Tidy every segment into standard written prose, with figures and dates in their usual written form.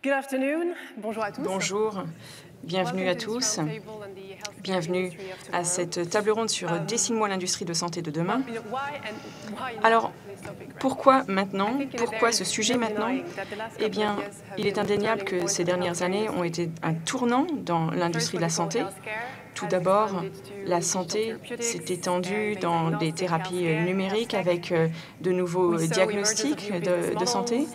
Good afternoon. Bonjour à tous. Bonjour, bienvenue à tous. Bienvenue à cette table ronde sur Dessine-moi l'industrie de santé de demain. Alors, pourquoi maintenant? Pourquoi ce sujet maintenant? Eh bien, il est indéniable que ces dernières années ont été un tournant dans l'industrie de la santé. Tout d'abord, la santé s'est étendue dans des thérapies numériques avec de nouveaux diagnostics de santé.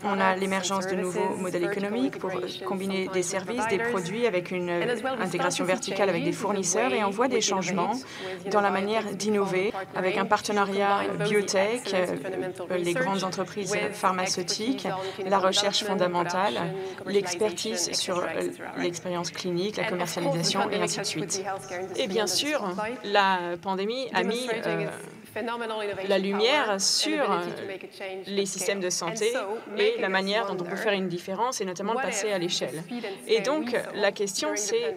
On a l'émergence de nouveaux modèles économiques pour combiner des services, des produits avec une intégration verticale avec des fournisseurs, et on voit des changements dans la manière d'innover avec un partenariat biotech, les grandes entreprises pharmaceutiques, la recherche fondamentale, l'expertise sur l'expérience clinique, la commercialisation et ainsi de suite. Et bien sûr, la pandémie a mis la lumière sur les systèmes de santé et la manière dont on peut faire une différence, et notamment de passer à l'échelle. Et donc, la question, c'est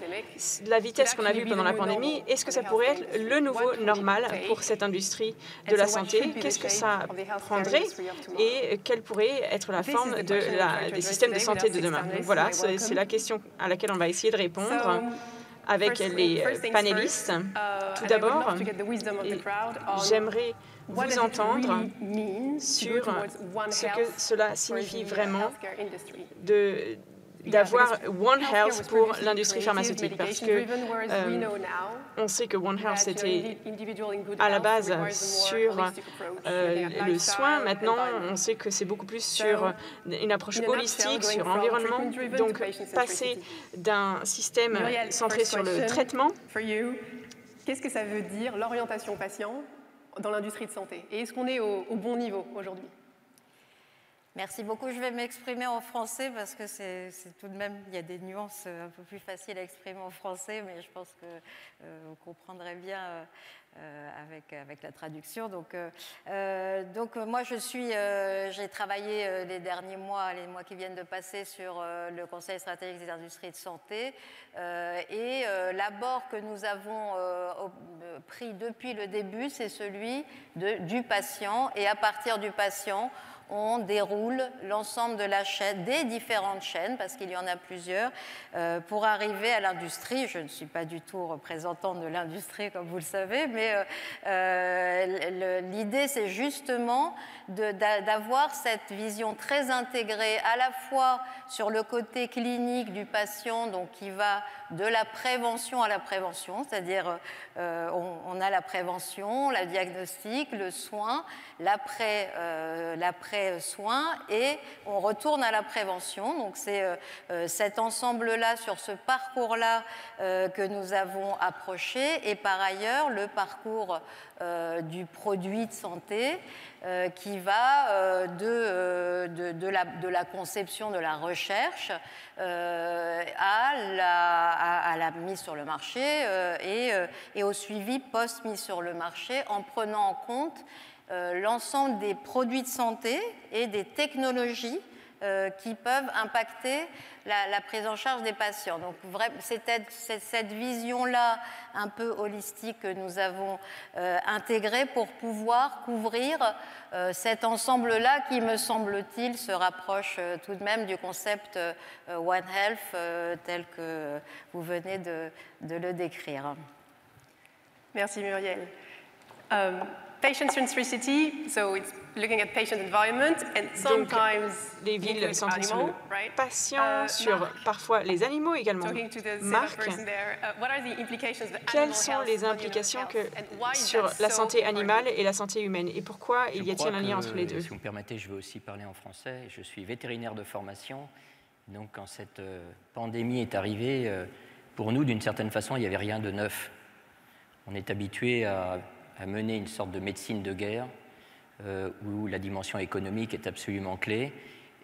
la vitesse qu'on a vue pendant la pandémie. Est-ce que ça pourrait être le nouveau normal pour cette industrie de la santé? Qu'est-ce que ça prendrait et quelle pourrait être la forme des systèmes de santé de demain? Donc, voilà, c'est la question à laquelle on va essayer de répondre avec les panélistes. Tout d'abord, j'aimerais vous entendre sur ce que cela signifie vraiment d'avoir One Health pour l'industrie pharmaceutique, parce que on sait que One Health était à la base sur le soin. Maintenant, on sait que c'est beaucoup plus sur une approche holistique, sur l'environnement. Donc, passer d'un système centré sur le traitement. Qu'est-ce que ça veut dire l'orientation patient dans l'industrie de santé? Et est-ce qu'on est au bon niveau aujourd'hui? Merci beaucoup. Je vais m'exprimer en français parce que c'est tout de même, il y a des nuances un peu plus faciles à exprimer en français, mais je pense que vous comprendrez bien avec la traduction. Donc moi, j'ai travaillé les derniers mois, les mois qui viennent de passer sur le Conseil stratégique des industries de santé, et l'abord que nous avons pris depuis le début, c'est celui du patient, et à partir du patient, on déroule l'ensemble de la chaîne, des différentes chaînes, parce qu'il y en a plusieurs, pour arriver à l'industrie. Je ne suis pas du tout représentante de l'industrie, comme vous le savez, mais l'idée, c'est justement d'avoir cette vision très intégrée, à la fois sur le côté clinique du patient, donc qui va de la prévention à la prévention, c'est-à-dire on a la prévention, la diagnostic, le soin, l'après-soin, et on retourne à la prévention. Donc c'est cet ensemble-là, sur ce parcours-là que nous avons approché, et par ailleurs le parcours du produit de santé qui va de la conception, de la recherche à la mise sur le marché et au suivi post-mise sur le marché, en prenant en compte l'ensemble des produits de santé et des technologies qui peuvent impacter la prise en charge des patients. Donc c'est cette vision-là un peu holistique que nous avons intégrée pour pouvoir couvrir cet ensemble-là qui, me semble-t-il, se rapproche tout de même du concept One Health tel que vous venez de le décrire. Merci Muriel. Patient centricity, so it's looking at patient environment and sometimes les villes centrées sur le patient, sur parfois les animaux également. Marc, quelles sont les implications sur la santé animale et la santé humaine, et pourquoi y a-t-il un lien entre les deux? Si vous me permettez, je vais aussi parler en français. Je suis vétérinaire de formation, donc quand cette pandémie est arrivée, pour nous, d'une certaine façon, il n'y avait rien de neuf. On est habitué à mener une sorte de médecine de guerre où la dimension économique est absolument clé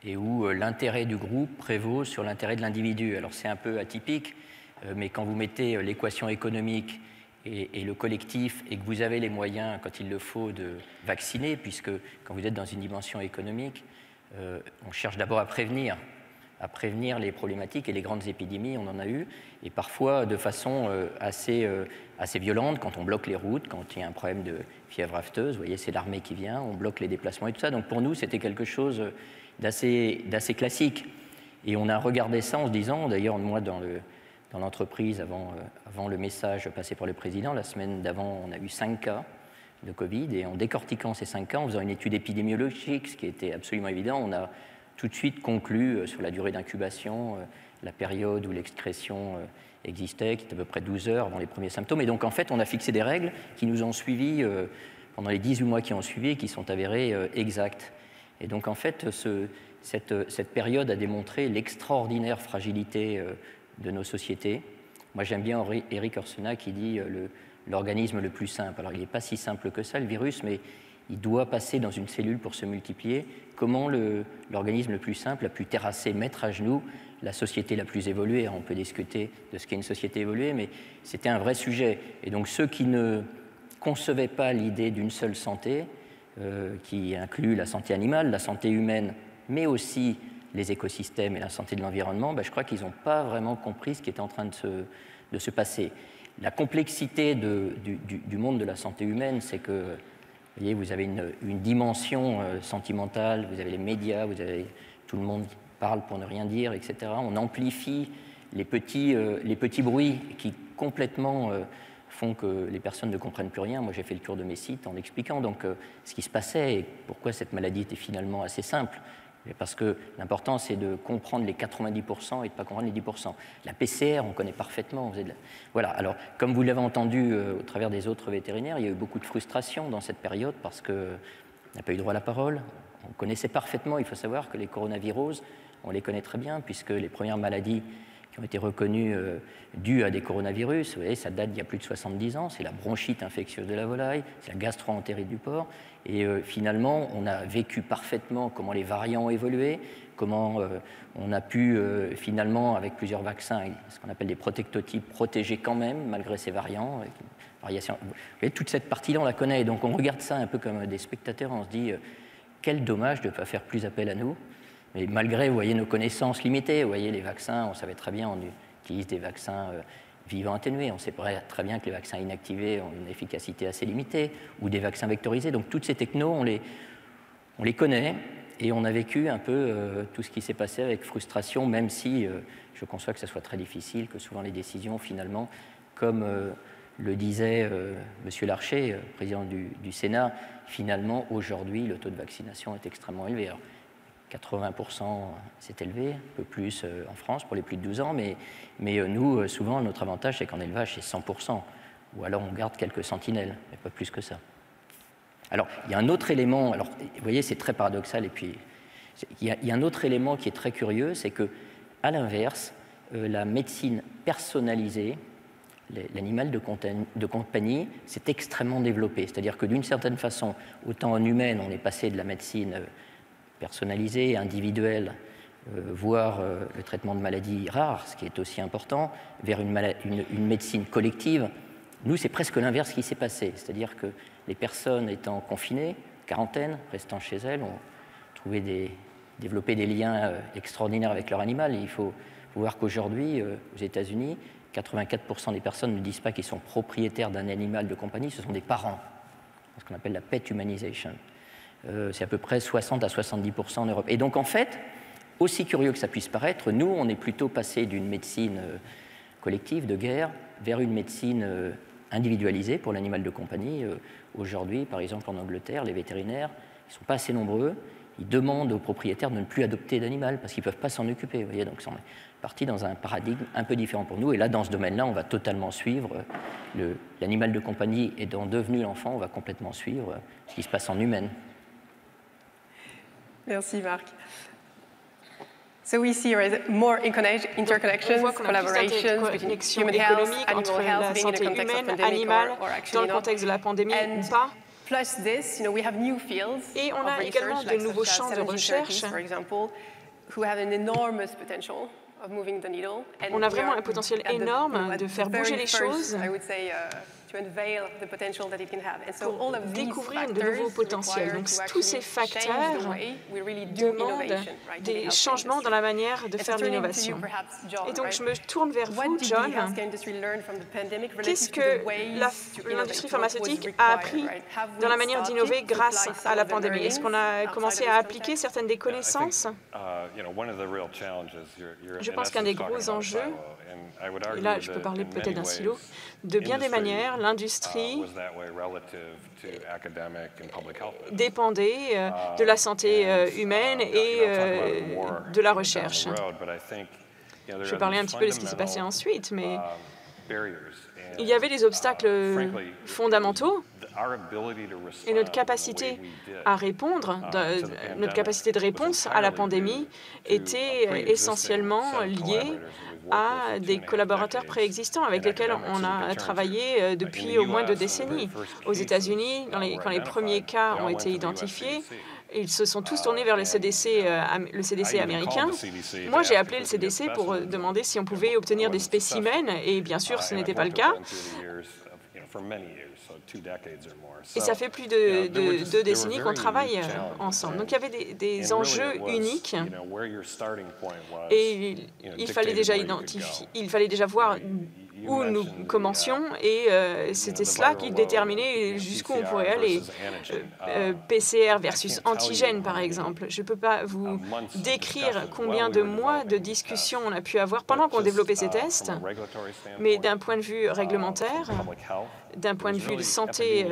et où l'intérêt du groupe prévaut sur l'intérêt de l'individu. Alors c'est un peu atypique, mais quand vous mettez l'équation économique et le collectif, et que vous avez les moyens, quand il le faut, de vacciner, puisque quand vous êtes dans une dimension économique, on cherche d'abord à prévenir les problématiques, et les grandes épidémies, on en a eu, et parfois de façon assez violente, quand on bloque les routes, quand il y a un problème de fièvre afteuse, vous voyez, c'est l'armée qui vient, on bloque les déplacements et tout ça. Donc pour nous, c'était quelque chose d'assez classique. Et on a regardé ça en se disant, d'ailleurs moi dans l'entreprise, avant le message passé par le président, la semaine d'avant, on a eu 5 cas de Covid, et en décortiquant ces 5 cas, en faisant une étude épidémiologique, ce qui était absolument évident, on a tout de suite conclu sur la durée d'incubation, la période où l'excrétion existait, qui était à peu près 12 heures avant les premiers symptômes. Et donc en fait, on a fixé des règles qui nous ont suivis pendant les 18 mois qui ont suivi et qui sont avérées exactes. Et donc en fait, cette période a démontré l'extraordinaire fragilité de nos sociétés. Moi, j'aime bien Eric Orsena qui dit l'organisme le plus simple. Alors, il n'est pas si simple que ça, le virus, mais il doit passer dans une cellule pour se multiplier. Comment l'organisme le plus simple a pu terrasser, mettre à genoux la société la plus évoluée? Alors, on peut discuter de ce qu'est une société évoluée, mais c'était un vrai sujet. Et donc, ceux qui ne concevaient pas l'idée d'une seule santé, qui inclut la santé animale, la santé humaine, mais aussi les écosystèmes et la santé de l'environnement, je crois qu'ils n'ont pas vraiment compris ce qui était en train de se passer. La complexité du monde de la santé humaine, c'est que vous voyez, vous avez une dimension sentimentale, vous avez les médias, tout le monde parle pour ne rien dire, etc. On amplifie les petits bruits qui complètement font que les personnes ne comprennent plus rien. Moi, j'ai fait le tour de mes sites en expliquant donc ce qui se passait et pourquoi cette maladie était finalement assez simple. Parce que l'important, c'est de comprendre les 90% et de ne pas comprendre les 10%. La PCR, on connaît parfaitement. Voilà. Alors, comme vous l'avez entendu au travers des autres vétérinaires, il y a eu beaucoup de frustration dans cette période parce qu'on n'a pas eu droit à la parole. On connaissait parfaitement, il faut savoir que les coronavirus, on les connaît très bien, puisque les premières maladies qui ont été reconnues dues à des coronavirus, vous voyez, ça date d'il y a plus de 70 ans, c'est la bronchite infectieuse de la volaille, c'est la gastro-entérite du porc, et finalement, on a vécu parfaitement comment les variants ont évolué, comment on a pu finalement, avec plusieurs vaccins, ce qu'on appelle des protectotypes, protéger quand même, malgré ces variants. Variations. Vous voyez, toute cette partie-là, on la connaît, et donc on regarde ça un peu comme des spectateurs, on se dit, quel dommage de ne pas faire plus appel à nous. Mais malgré, vous voyez, nos connaissances limitées, vous voyez, les vaccins, on savait très bien, on utilise des vaccins vivants atténués. On sait très bien que les vaccins inactivés ont une efficacité assez limitée, ou des vaccins vectorisés. Donc toutes ces technos, on les connaît, et on a vécu un peu tout ce qui s'est passé avec frustration, même si je conçois que ce soit très difficile, que souvent les décisions, finalement, comme le disait M. Larcher, président du Sénat, finalement, aujourd'hui, le taux de vaccination est extrêmement élevé. Alors, 80%, c'est élevé, un peu plus en France pour les plus de 12 ans, mais nous, souvent, notre avantage, c'est qu'en élevage, c'est 100%, ou alors on garde quelques sentinelles, mais pas plus que ça. Alors, il y a un autre élément, alors, vous voyez, c'est très paradoxal, et puis, il y a un autre élément qui est très curieux, c'est qu'à l'inverse, la médecine personnalisée, l'animal de compagnie, s'est extrêmement développé. C'est-à-dire que d'une certaine façon, autant en humaine, on est passé de la médecine personnalisée, individuelle, voire le traitement de maladies rares, ce qui est aussi important, vers une médecine collective. Nous, c'est presque l'inverse qui s'est passé. C'est-à-dire que les personnes étant confinées, quarantaine, restant chez elles, ont développé des liens extraordinaires avec leur animal. Et il faut voir qu'aujourd'hui, aux États-Unis, 84% des personnes ne disent pas qu'ils sont propriétaires d'un animal de compagnie, ce sont des parents, ce qu'on appelle la pet humanization. C'est à peu près 60 à 70% en Europe. Et donc, en fait, aussi curieux que ça puisse paraître, nous, on est plutôt passé d'une médecine collective de guerre vers une médecine individualisée pour l'animal de compagnie. Aujourd'hui, par exemple, en Angleterre, les vétérinaires, ils ne sont pas assez nombreux. Ils demandent aux propriétaires de ne plus adopter d'animal parce qu'ils ne peuvent pas s'en occuper. Vous voyez, donc, on est parti dans un paradigme un peu différent pour nous. Et là, dans ce domaine-là, on va totalement suivre l'animal de compagnie étant devenu l'enfant, on va complètement suivre ce qui se passe en humaine. Merci Marc. So we see more interconnections, collaborations between human health, animal health, being in the context of pandemic or actually not. De la pandémie ou pas. Plus this, we have new fields Et on a également de nouveaux champs de recherche. For example, who have an enormous potential of moving the needle. On a vraiment un potentiel énorme de faire bouger les choses. pour découvrir de nouveaux potentiels. Donc tous ces facteurs demandent des changements dans la manière de faire de l'innovation. Et donc je me tourne vers vous, John. Qu'est-ce que l'industrie pharmaceutique a appris dans la manière d'innover grâce à la pandémie? Est-ce qu'on a commencé à appliquer certaines des connaissances? Je pense qu'un des gros enjeux, et là je peux parler peut-être d'un silo, de bien des manières, l'industrie dépendait de la santé humaine et de la recherche. Je vais parler un petit peu de ce qui s'est passé ensuite, mais il y avait des obstacles fondamentaux et notre capacité à répondre, notre capacité de réponse à la pandémie était essentiellement liée à des collaborateurs préexistants avec lesquels on a travaillé depuis au moins 2 décennies. Aux États-Unis, quand les premiers cas ont été identifiés, ils se sont tous tournés vers le CDC américain. Moi, j'ai appelé le CDC pour demander si on pouvait obtenir des spécimens, et bien sûr, ce n'était pas le cas. Et ça fait plus de 2 décennies qu'on travaille ensemble. Donc, il y avait des enjeux uniques et il fallait déjà identifier, il fallait déjà voir où nous commencions et c'était cela qui déterminait jusqu'où on pourrait aller. PCR versus antigène, par exemple. Je ne peux pas vous décrire combien de mois de discussions on a pu avoir pendant qu'on développait ces tests, mais d'un point de vue réglementaire, d'un point de vue de santé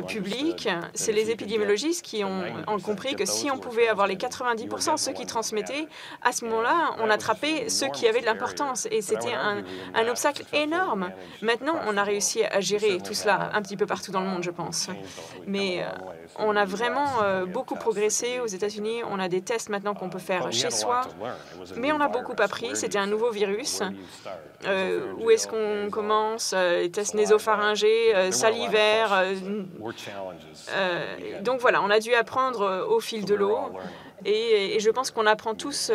publique, c'est les épidémiologistes qui ont compris que si on pouvait avoir les 90% ceux qui transmettaient, à ce moment-là, on attrapait ceux qui avaient de l'importance. Et c'était un obstacle énorme. Maintenant, on a réussi à gérer tout cela un petit peu partout dans le monde, je pense. Mais on a vraiment beaucoup progressé aux États-Unis. On a des tests maintenant qu'on peut faire chez soi. Mais on a beaucoup appris. C'était un nouveau virus. Où est-ce qu'on commence? Les tests nésopharyngés, salivaires. Donc voilà, on a dû apprendre au fil de l'eau. Et je pense qu'on apprend tous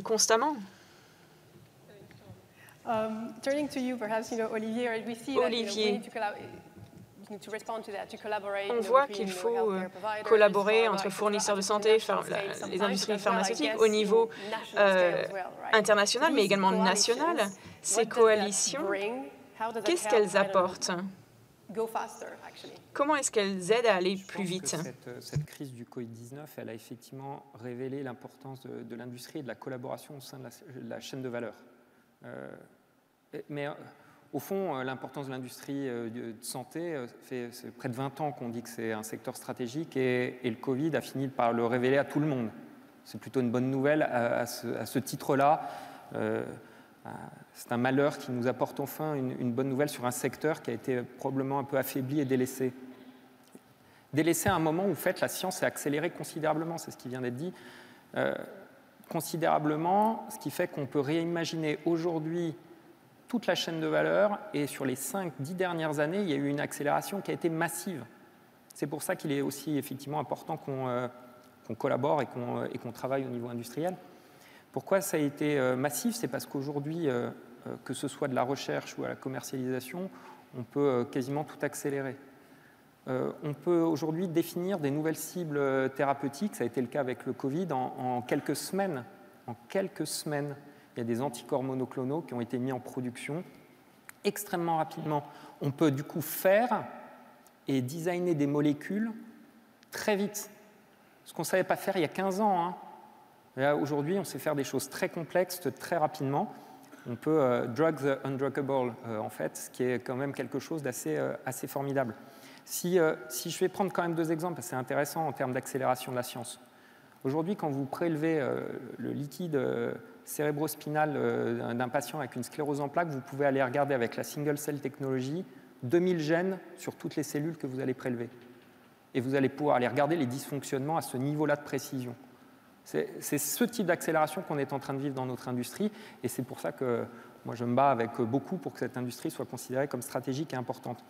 constamment. Olivier, on voit qu'il faut collaborer entre fournisseurs de santé, les industries pharmaceutiques au niveau international, mais également national. Ces coalitions, qu'est-ce qu'elles apportent? Comment est-ce qu'elles aident à aller plus vite? Cette crise du Covid-19, elle a effectivement révélé l'importance de l'industrie et de la collaboration au sein de la chaîne de valeur. Mais au fond, l'importance de l'industrie de santé, c'est près de 20 ans qu'on dit que c'est un secteur stratégique et le Covid a fini par le révéler à tout le monde. C'est plutôt une bonne nouvelle à ce titre-là. C'est un malheur qui nous apporte enfin une bonne nouvelle sur un secteur qui a été probablement un peu affaibli et délaissé. Délaissé à un moment où, en fait, la science est accélérée considérablement, c'est ce qui vient d'être dit, considérablement, ce qui fait qu'on peut réimaginer aujourd'hui toute la chaîne de valeur et sur les 5-10 dernières années, il y a eu une accélération qui a été massive. C'est pour ça qu'il est aussi effectivement important qu'on collabore et qu'on travaille au niveau industriel. Pourquoi ça a été massif? C'est parce qu'aujourd'hui, que ce soit de la recherche ou à la commercialisation, on peut quasiment tout accélérer. On peut aujourd'hui définir des nouvelles cibles thérapeutiques, ça a été le cas avec le Covid, en quelques semaines. En quelques semaines, il y a des anticorps monoclonaux qui ont été mis en production extrêmement rapidement. On peut du coup faire et designer des molécules très vite. Ce qu'on ne savait pas faire il y a 15 ans. Aujourd'hui, on sait faire des choses très complexes, très rapidement. On peut drug the undruggable, en fait, ce qui est quand même quelque chose d'assez formidable. Si je vais prendre quand même 2 exemples, c'est intéressant en termes d'accélération de la science. Aujourd'hui, quand vous prélevez le liquide cérébrospinal d'un patient avec une sclérose en plaques, vous pouvez aller regarder avec la single cell technology 2000 gènes sur toutes les cellules que vous allez prélever. Et vous allez pouvoir aller regarder les dysfonctionnements à ce niveau-là de précision. C'est ce type d'accélération qu'on est en train de vivre dans notre industrie et c'est pour ça que moi je me bats avec beaucoup pour que cette industrie soit considérée comme stratégique et importante.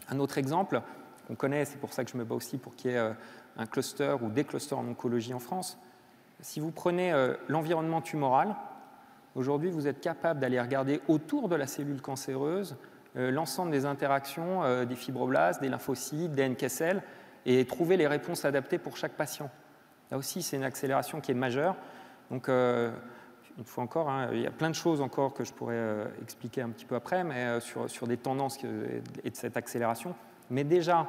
Un autre exemple qu'on connaît, c'est pour ça que je me bats aussi pour qu'il y ait un cluster ou des clusters en oncologie en France. Si vous prenez l'environnement tumoral, aujourd'hui vous êtes capable d'aller regarder autour de la cellule cancéreuse l'ensemble des interactions des fibroblastes, des lymphocytes, des NK cells, et trouver les réponses adaptées pour chaque patient. Là aussi, c'est une accélération qui est majeure. Donc, une fois encore, il y a plein de choses encore que je pourrais expliquer un petit peu après, mais sur des tendances et de cette accélération. Mais déjà,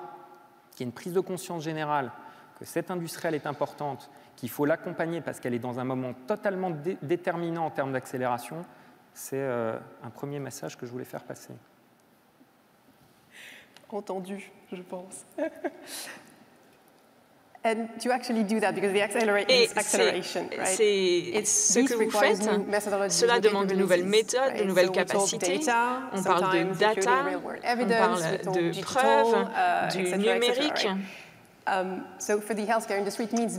qu'il y ait une prise de conscience générale, que cette industrielle est importante, qu'il faut l'accompagner parce qu'elle est dans un moment totalement déterminant en termes d'accélération, c'est un premier message que je voulais faire passer. Entendu, je pense. And to actually do that, because the acceleration, right? Et ce que vous faites, cela demande de nouvelles méthodes, de nouvelles capacités. On parle de data, on parle de preuves, du numérique.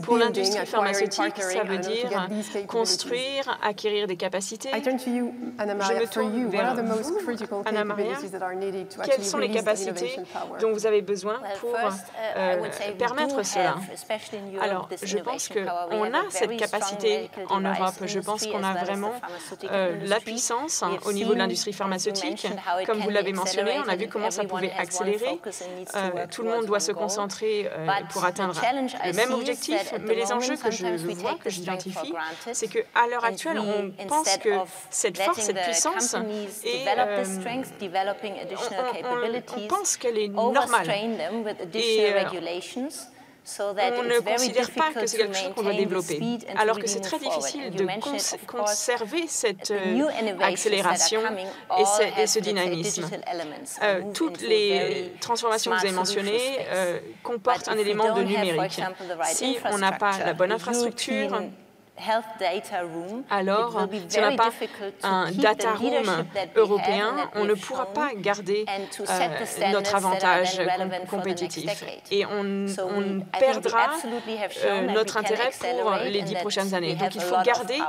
Pour l'industrie pharmaceutique, ça veut dire construire, acquérir des capacités. Je me tourne vers vous, Anna-Maria. Quelles sont les capacités dont vous avez besoin pour permettre cela? Alors, je pense qu'on a cette capacité en Europe. Je pense qu'on a vraiment la puissance au niveau de l'industrie pharmaceutique. Comme vous l'avez mentionné, on a vu comment ça pouvait accélérer. Tout le monde doit se concentrer pour atteindre le même objectif, mais les enjeux que je vois, que j'identifie, c'est qu'à l'heure actuelle, on pense que cette force, cette puissance, on pense qu'elle est normale. Et on ne considère pas que c'est quelque chose qu'on doit développer, alors que c'est très difficile de conserver cette accélération et ce dynamisme. Toutes les transformations que vous avez mentionnées comportent un élément de numérique. Si on n'a pas la bonne infrastructure, alors, si on n'a pas un data room européen, on ne pourra pas garder notre avantage compétitif et on perdra notre intérêt pour les 10 prochaines années. Donc, il faut garder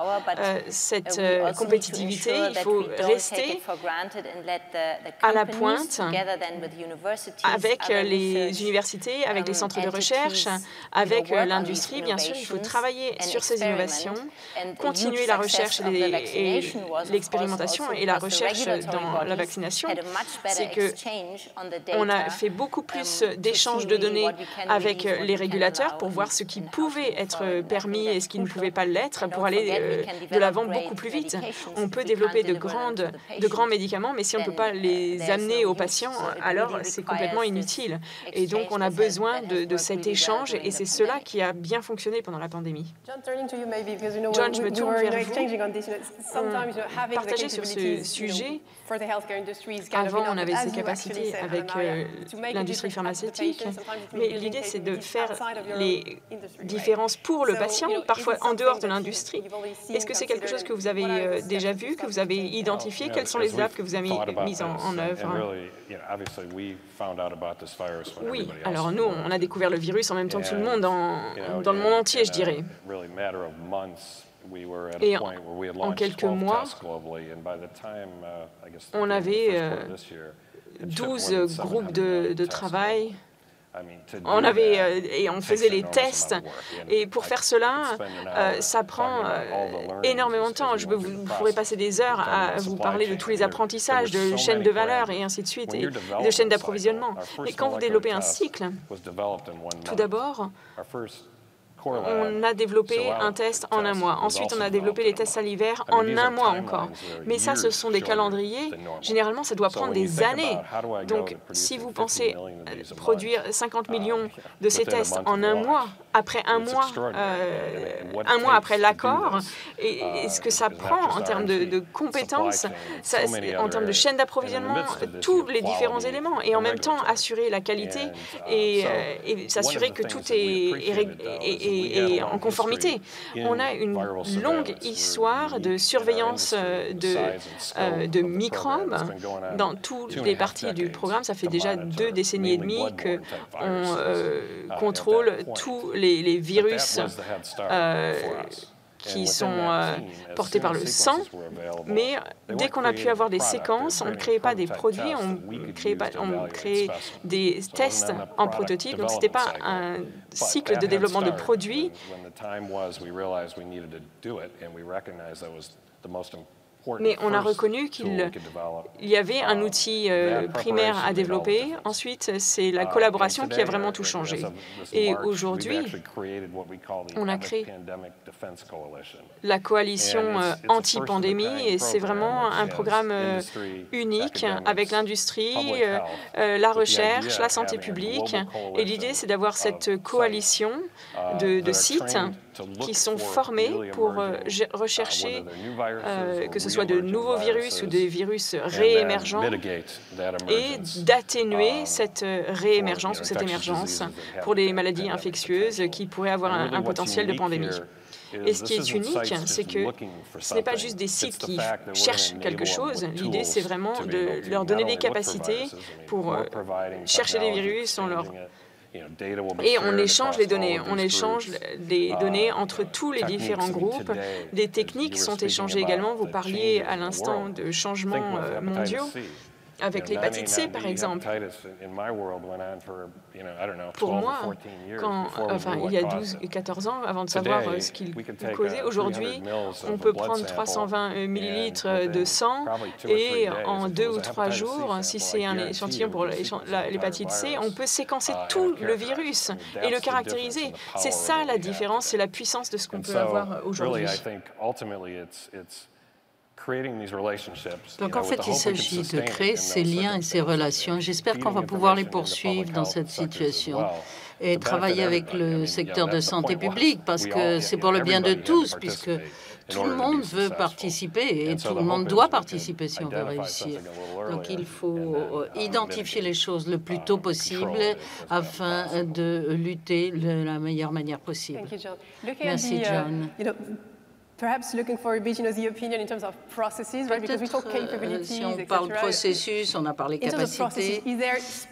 cette compétitivité, il faut rester à la pointe avec les universités, avec les centres de recherche, avec l'industrie. Bien sûr, il faut travailler sur ces innovations, continuer la recherche et l'expérimentation et la recherche dans la vaccination. C'est qu'on a fait beaucoup plus d'échanges de données avec les régulateurs pour voir ce qui pouvait être permis et ce qui ne pouvait pas l'être pour aller de l'avant beaucoup plus vite. On peut développer de grands médicaments, mais si on ne peut pas les amener aux patients, alors c'est complètement inutile. Et donc, on a besoin de cet échange et c'est cela qui a bien fonctionné pendant la pandémie. John, je me tourne vers vous. Partagez sur ce sujet. Avant, on avait ces capacités avec l'industrie pharmaceutique, mais l'idée, c'est de faire les différences pour le patient, parfois en dehors de l'industrie. Est-ce que c'est quelque chose que vous avez déjà vu, que vous avez identifié? Quelles sont les étapes que vous avez mises en œuvre? Oui, alors nous, on a découvert le virus en même temps que tout le monde, dans le monde entier, je dirais. Et en quelques mois, on avait 12 groupes de travail. Et on faisait les tests. Et pour faire cela, ça prend énormément de temps. Vous pourrez passer des heures à vous parler de tous les apprentissages, de chaînes de valeur et ainsi de suite, et de chaînes d'approvisionnement. Mais quand vous développez un cycle, tout d'abord, on a développé un test en un mois. Ensuite, on a développé les tests salivaires en un mois encore. Mais ça, ce sont des calendriers. Généralement, ça doit prendre des années. Donc, si vous pensez produire 50 millions de ces tests en un mois, après un mois après l'accord, et ce que ça prend en termes de compétences, en termes de chaîne d'approvisionnement, tous les différents éléments, et en même temps assurer la qualité et s'assurer que tout est en conformité. On a une longue histoire de surveillance de microbes dans toutes les parties du programme. Ça fait déjà 2 décennies et demie qu'on contrôle tous les virus qui sont portés par le sang, mais dès qu'on a pu avoir des séquences, on ne créait pas des produits, on créait des tests en prototype, donc ce n'était pas un cycle de développement de produits. Mais on a reconnu qu'il y avait un outil primaire à développer. Ensuite, c'est la collaboration qui a vraiment tout changé. Et aujourd'hui, on a créé la coalition anti-pandémie et c'est vraiment un programme unique avec l'industrie, la recherche, la santé publique. Et l'idée, c'est d'avoir cette coalition de sites qui sont formés pour rechercher que ce soit de nouveaux virus ou des virus réémergents et d'atténuer cette réémergence ou cette émergence pour les maladies infectieuses qui pourraient avoir un potentiel de pandémie. Et ce qui est unique, c'est que ce n'est pas juste des sites qui cherchent quelque chose. L'idée, c'est vraiment de leur donner des capacités pour chercher des virus. Et on échange les données. On échange des données entre tous les différents groupes. Des techniques sont échangées également. Vous parliez à l'instant de changements mondiaux. Avec l'hépatite C, par exemple. Pour moi, il y a 12 et 14 ans, avant de savoir ce qu'il causait, aujourd'hui, on peut prendre 320 millilitres de sang et en 2 ou 3 jours, si c'est un échantillon pour l'hépatite C, on peut séquencer tout le virus et le caractériser. C'est ça la différence, c'est la puissance de ce qu'on peut avoir aujourd'hui. Donc en fait, il s'agit de créer ces liens et ces relations. J'espère qu'on va pouvoir les poursuivre dans cette situation et travailler avec le secteur de santé publique parce que c'est pour le bien de tous, puisque tout le monde veut participer et tout le monde doit participer si on veut réussir. Donc il faut identifier les choses le plus tôt possible afin de lutter de la meilleure manière possible. Merci, John. Perhaps looking for the opinion in terms of processes, right? Because we talk capabilities, si on parle processus, on a parlé capacité.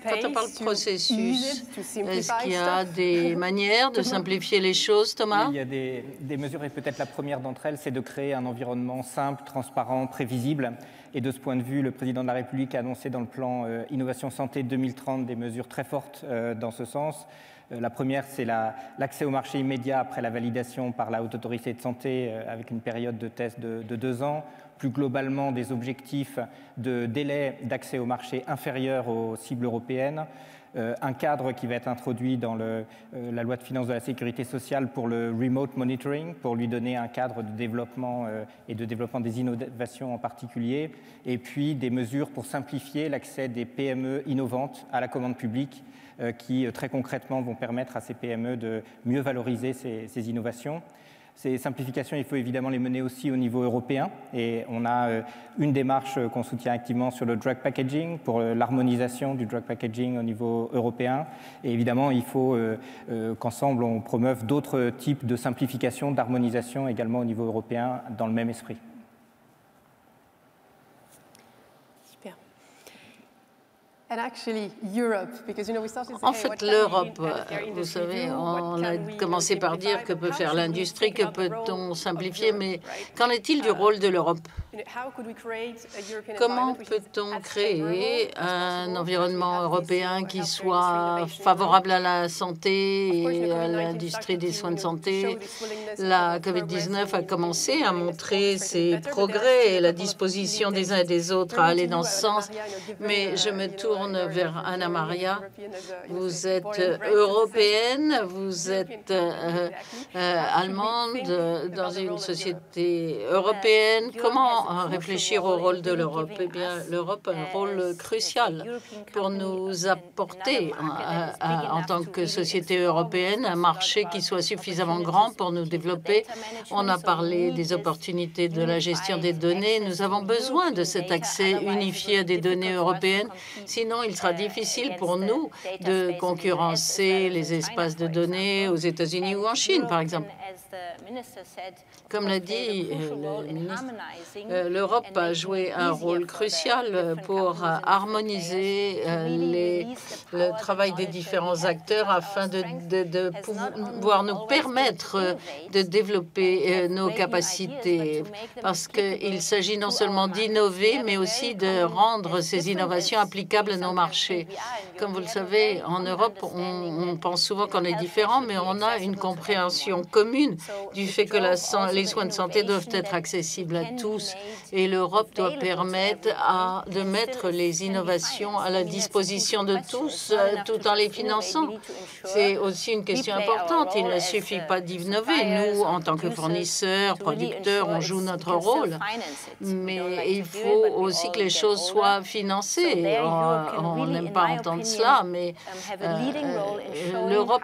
Quand on parle processus, est-ce qu'il y a des manières de simplifier les choses, Thomas? Il y a des mesures et peut-être la première d'entre elles, c'est de créer un environnement simple, transparent, prévisible. Et de ce point de vue, le président de la République a annoncé dans le plan Innovation Santé 2030 des mesures très fortes dans ce sens. La première, c'est l'accès au marché immédiat après la validation par la Haute Autorité de Santé avec une période de test de 2 ans. Plus globalement, des objectifs de délai d'accès au marché inférieurs aux cibles européennes. Un cadre qui va être introduit dans la loi de finances de la sécurité sociale pour le remote monitoring, pour lui donner un cadre de développement et de développement des innovations en particulier. Et puis des mesures pour simplifier l'accès des PME innovantes à la commande publique, qui très concrètement vont permettre à ces PME de mieux valoriser ces innovations. Ces simplifications, il faut évidemment les mener aussi au niveau européen et on a une démarche qu'on soutient activement sur le drug packaging pour l'harmonisation du drug packaging au niveau européen et évidemment il faut qu'ensemble on promeuve d'autres types de simplification, d'harmonisation également au niveau européen dans le même esprit. En fait, l'Europe, vous savez, on a commencé par dire que peut faire l'industrie, que peut-on simplifier, mais qu'en est-il du rôle de l'Europe? Comment peut-on créer un environnement européen qui soit favorable à la santé et à l'industrie des soins de santé? La COVID-19 a commencé à montrer ses progrès et la disposition des uns et des autres à aller dans ce sens, mais je me tourne vers Anna Maria. Vous êtes européenne, vous êtes allemande dans une société européenne. Comment réfléchir au rôle de l'Europe? Eh bien, l'Europe a un rôle crucial pour nous apporter, en tant que société européenne, un marché qui soit suffisamment grand pour nous développer. On a parlé des opportunités de la gestion des données. Nous avons besoin de cet accès unifié à des données européennes. Sinon, il sera difficile pour nous de concurrencer les espaces de données aux États-Unis ou en Chine, par exemple. Comme l'a dit le ministre, l'Europe a joué un rôle crucial pour harmoniser le travail des différents acteurs afin de pouvoir nous permettre de développer nos capacités, parce qu'il s'agit non seulement d'innover, mais aussi de rendre ces innovations applicables à nos marchés. Comme vous le savez, en Europe, on pense souvent qu'on est différent, mais on a une compréhension commune du fait que les soins de santé doivent être accessibles à tous et l'Europe doit permettre de mettre les innovations à la disposition de tous tout en les finançant. C'est aussi une question importante. Il ne suffit pas d'innover. Nous, en tant que fournisseurs, producteurs, on joue notre rôle, mais il faut aussi que les choses soient financées. On n'aime pas entendre cela, mais l'Europe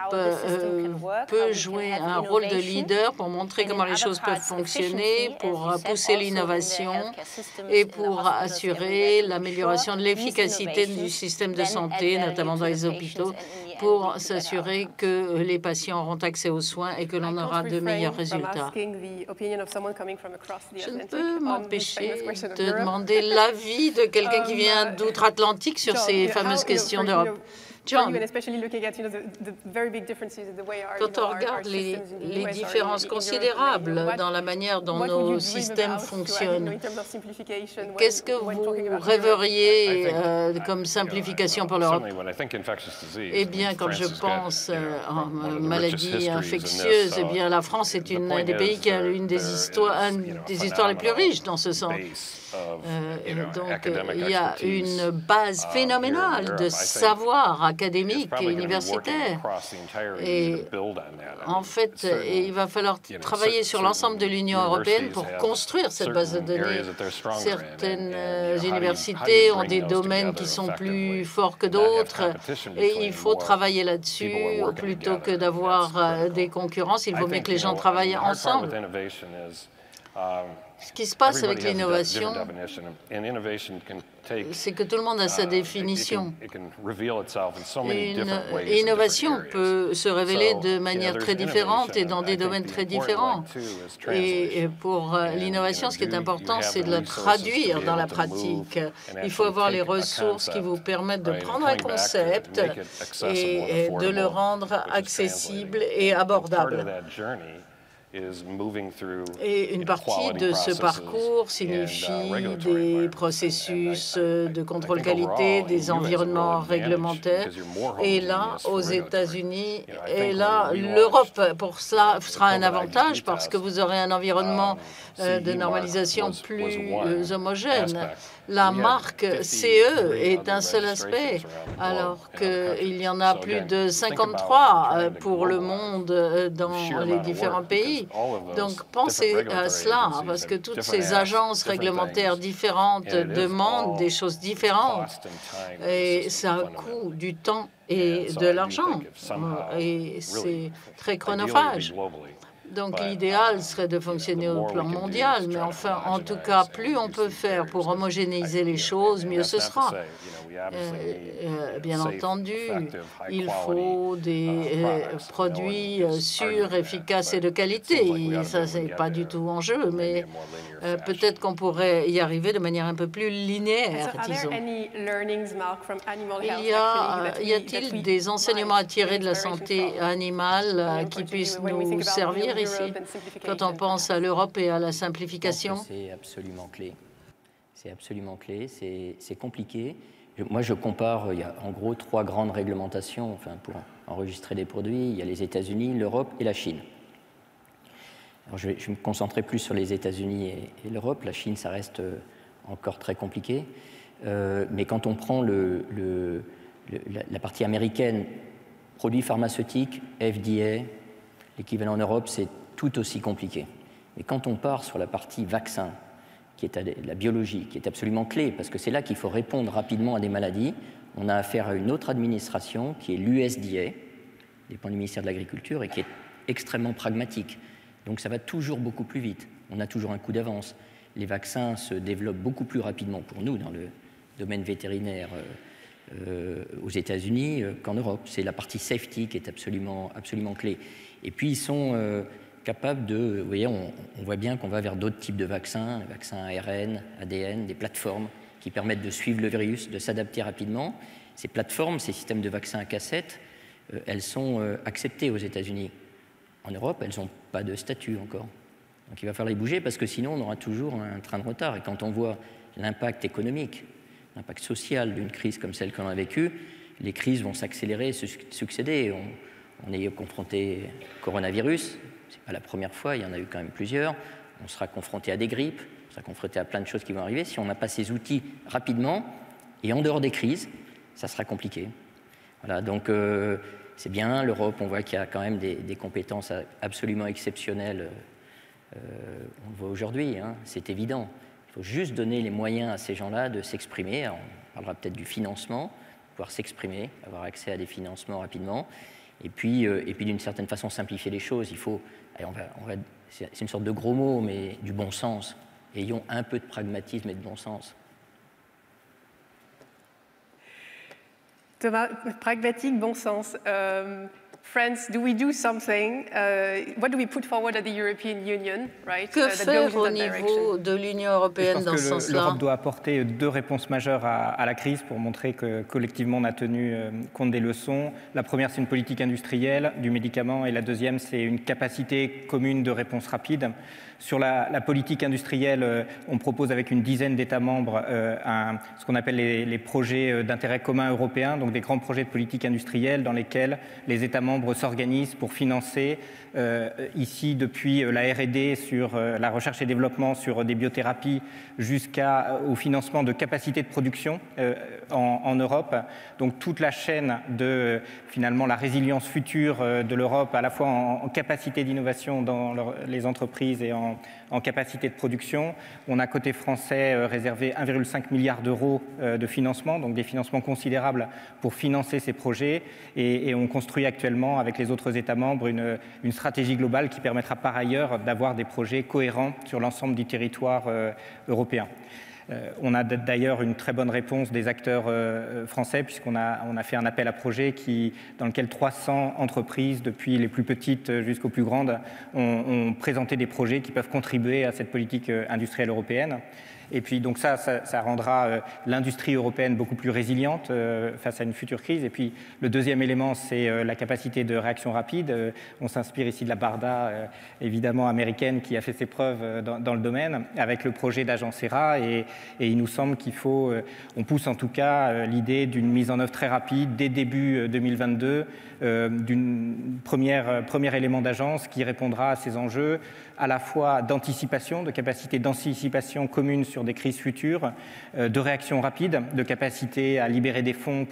peut jouer un rôle de leader pour montrer comment les choses peuvent fonctionner, pour pousser l'innovation et pour assurer l'amélioration de l'efficacité du système de santé, notamment dans les hôpitaux, pour s'assurer que les patients auront accès aux soins et que l'on aura de meilleurs résultats. Je ne peux m'empêcher de demander l'avis de quelqu'un qui vient d'outre-Atlantique sur ces fameuses questions d'Europe. John, quand on regarde les différences considérables dans la manière dont nos systèmes fonctionnent, qu'est-ce que vous rêveriez comme simplification pour l'Europe? Eh bien, quand je pense en maladies infectieuses, eh bien, la France est un des pays qui a une des histoires les plus riches dans ce sens. Donc, il y a une base phénoménale de savoir académique et universitaire. Et en fait, il va falloir travailler sur l'ensemble de l'Union européenne pour construire cette base de données. Certaines universités ont des domaines qui sont plus forts que d'autres et il faut travailler là-dessus plutôt que d'avoir des concurrences. Il vaut mieux que les gens travaillent ensemble. Ce qui se passe avec l'innovation, c'est que tout le monde a sa définition. Une innovation peut se révéler de manière très différente et dans des domaines très différents. Et pour l'innovation, ce qui est important, c'est de la traduire dans la pratique. Il faut avoir les ressources qui vous permettent de prendre un concept et de le rendre accessible et abordable. Et une partie de ce parcours signifie des processus de contrôle qualité, des environnements réglementaires. Et là, aux États-Unis, et là, l'Europe, pour cela, sera un avantage parce que vous aurez un environnement de normalisation plus homogène. La marque CE est un seul aspect, alors qu'il y en a plus de 53 pour le monde dans les différents pays. Donc, pensez à cela, parce que toutes ces agences réglementaires différentes demandent des choses différentes. Et ça coûte du temps et de l'argent. Et c'est très chronophage. Donc, l'idéal serait de fonctionner au plan mondial, mais enfin, en tout cas, plus on peut faire pour homogénéiser les choses, mieux ce sera. Bien entendu, il faut des produits sûrs, efficaces et de qualité. Et ça, c'est pas du tout en jeu, mais peut-être qu'on pourrait y arriver de manière un peu plus linéaire, disons. Y a-t-il des enseignements à tirer de la santé animale qui puissent nous servir ici, quand on pense à l'Europe et à la simplification? C'est absolument clé. C'est absolument clé. C'est compliqué. Moi, je compare, il y a en gros 3 grandes réglementations pour enregistrer des produits. Il y a les États-Unis, l'Europe et la Chine. Alors, je vais me concentrer plus sur les États-Unis et l'Europe. La Chine, ça reste encore très compliqué. Mais quand on prend la partie américaine, produits pharmaceutiques, FDA, l'équivalent en Europe, c'est tout aussi compliqué. Mais quand on part sur la partie vaccin, qui est la biologie, qui est absolument clé, parce que c'est là qu'il faut répondre rapidement à des maladies, on a affaire à une autre administration qui est l'USDA, dépend du ministère de l'Agriculture, et qui est extrêmement pragmatique. Donc ça va toujours beaucoup plus vite. On a toujours un coup d'avance. Les vaccins se développent beaucoup plus rapidement pour nous dans le domaine vétérinaire aux États-Unis qu'en Europe. C'est la partie safety qui est absolument clé. Et puis ils sont capables de... Vous voyez, on voit bien qu'on va vers d'autres types de vaccins, les vaccins ARN, ADN, des plateformes qui permettent de suivre le virus, de s'adapter rapidement. Ces plateformes, ces systèmes de vaccins à cassette, elles sont acceptées aux États-Unis. En Europe, elles n'ont pas de statut encore. Donc il va falloir les bouger parce que sinon on aura toujours un train de retard. Et quand on voit l'impact économique, l'impact social d'une crise comme celle qu'on a vécue, les crises vont s'accélérer et se succéder. On est confronté au coronavirus, ce n'est pas la première fois, il y en a eu quand même plusieurs. on sera confronté à des grippes, on sera confronté à plein de choses qui vont arriver. Si on n'a pas ces outils rapidement et en dehors des crises, ça sera compliqué. Voilà, donc c'est bien, l'Europe, on voit qu'il y a quand même des compétences absolument exceptionnelles. On le voit aujourd'hui, hein, c'est évident. Il faut juste donner les moyens à ces gens-là de s'exprimer. On parlera peut-être du financement, pouvoir s'exprimer, avoir accès à des financements rapidement. Et puis d'une certaine façon, simplifier les choses. Il faut, c'est une sorte de gros mot, mais du bon sens. Ayons un peu de pragmatisme et de bon sens. Thomas, pragmatique, bon sens. France, do we do something? What do we put forward at the European Union, right? Que faire au niveau de l'Union européenne dans ce sens-là? L'Europe doit apporter 2 réponses majeures à la crise pour montrer que collectivement on a tenu compte des leçons. La première, c'est une politique industrielle du médicament, et la deuxième, c'est une capacité commune de réponse rapide. Sur la politique industrielle, on propose avec une dizaine d'États membres ce qu'on appelle les projets d'intérêt commun européen, donc des grands projets de politique industrielle dans lesquels les États membres s'organisent pour financer, ici depuis la R&D sur la recherche et développement sur des biothérapies jusqu'au financement de capacités de production en Europe. Donc toute la chaîne de finalement la résilience future de l'Europe, à la fois en capacité d'innovation dans les entreprises et en capacité de production. On a côté français réservé 1,5 milliard d'euros de financement, donc des financements considérables pour financer ces projets, et on construit actuellement avec les autres États membres une stratégie globale qui permettra par ailleurs d'avoir des projets cohérents sur l'ensemble du territoire européen. On a d'ailleurs une très bonne réponse des acteurs français, puisqu'on a fait un appel à projet dans lequel 300 entreprises, depuis les plus petites jusqu'aux plus grandes, ont présenté des projets qui peuvent contribuer à cette politique industrielle européenne. Et puis donc ça rendra l'industrie européenne beaucoup plus résiliente face à une future crise. Et puis le deuxième élément, c'est la capacité de réaction rapide. On s'inspire ici de la BARDA, évidemment américaine, qui a fait ses preuves dans le domaine, avec le projet d'agence ERA. Et il nous semble on pousse en tout cas l'idée d'une mise en œuvre très rapide, dès début 2022, d'une premier élément d'agence qui répondra à ces enjeux, à la fois d'anticipation, de capacité d'anticipation commune sur des crises futures, de réaction rapide, de capacité à libérer des fonds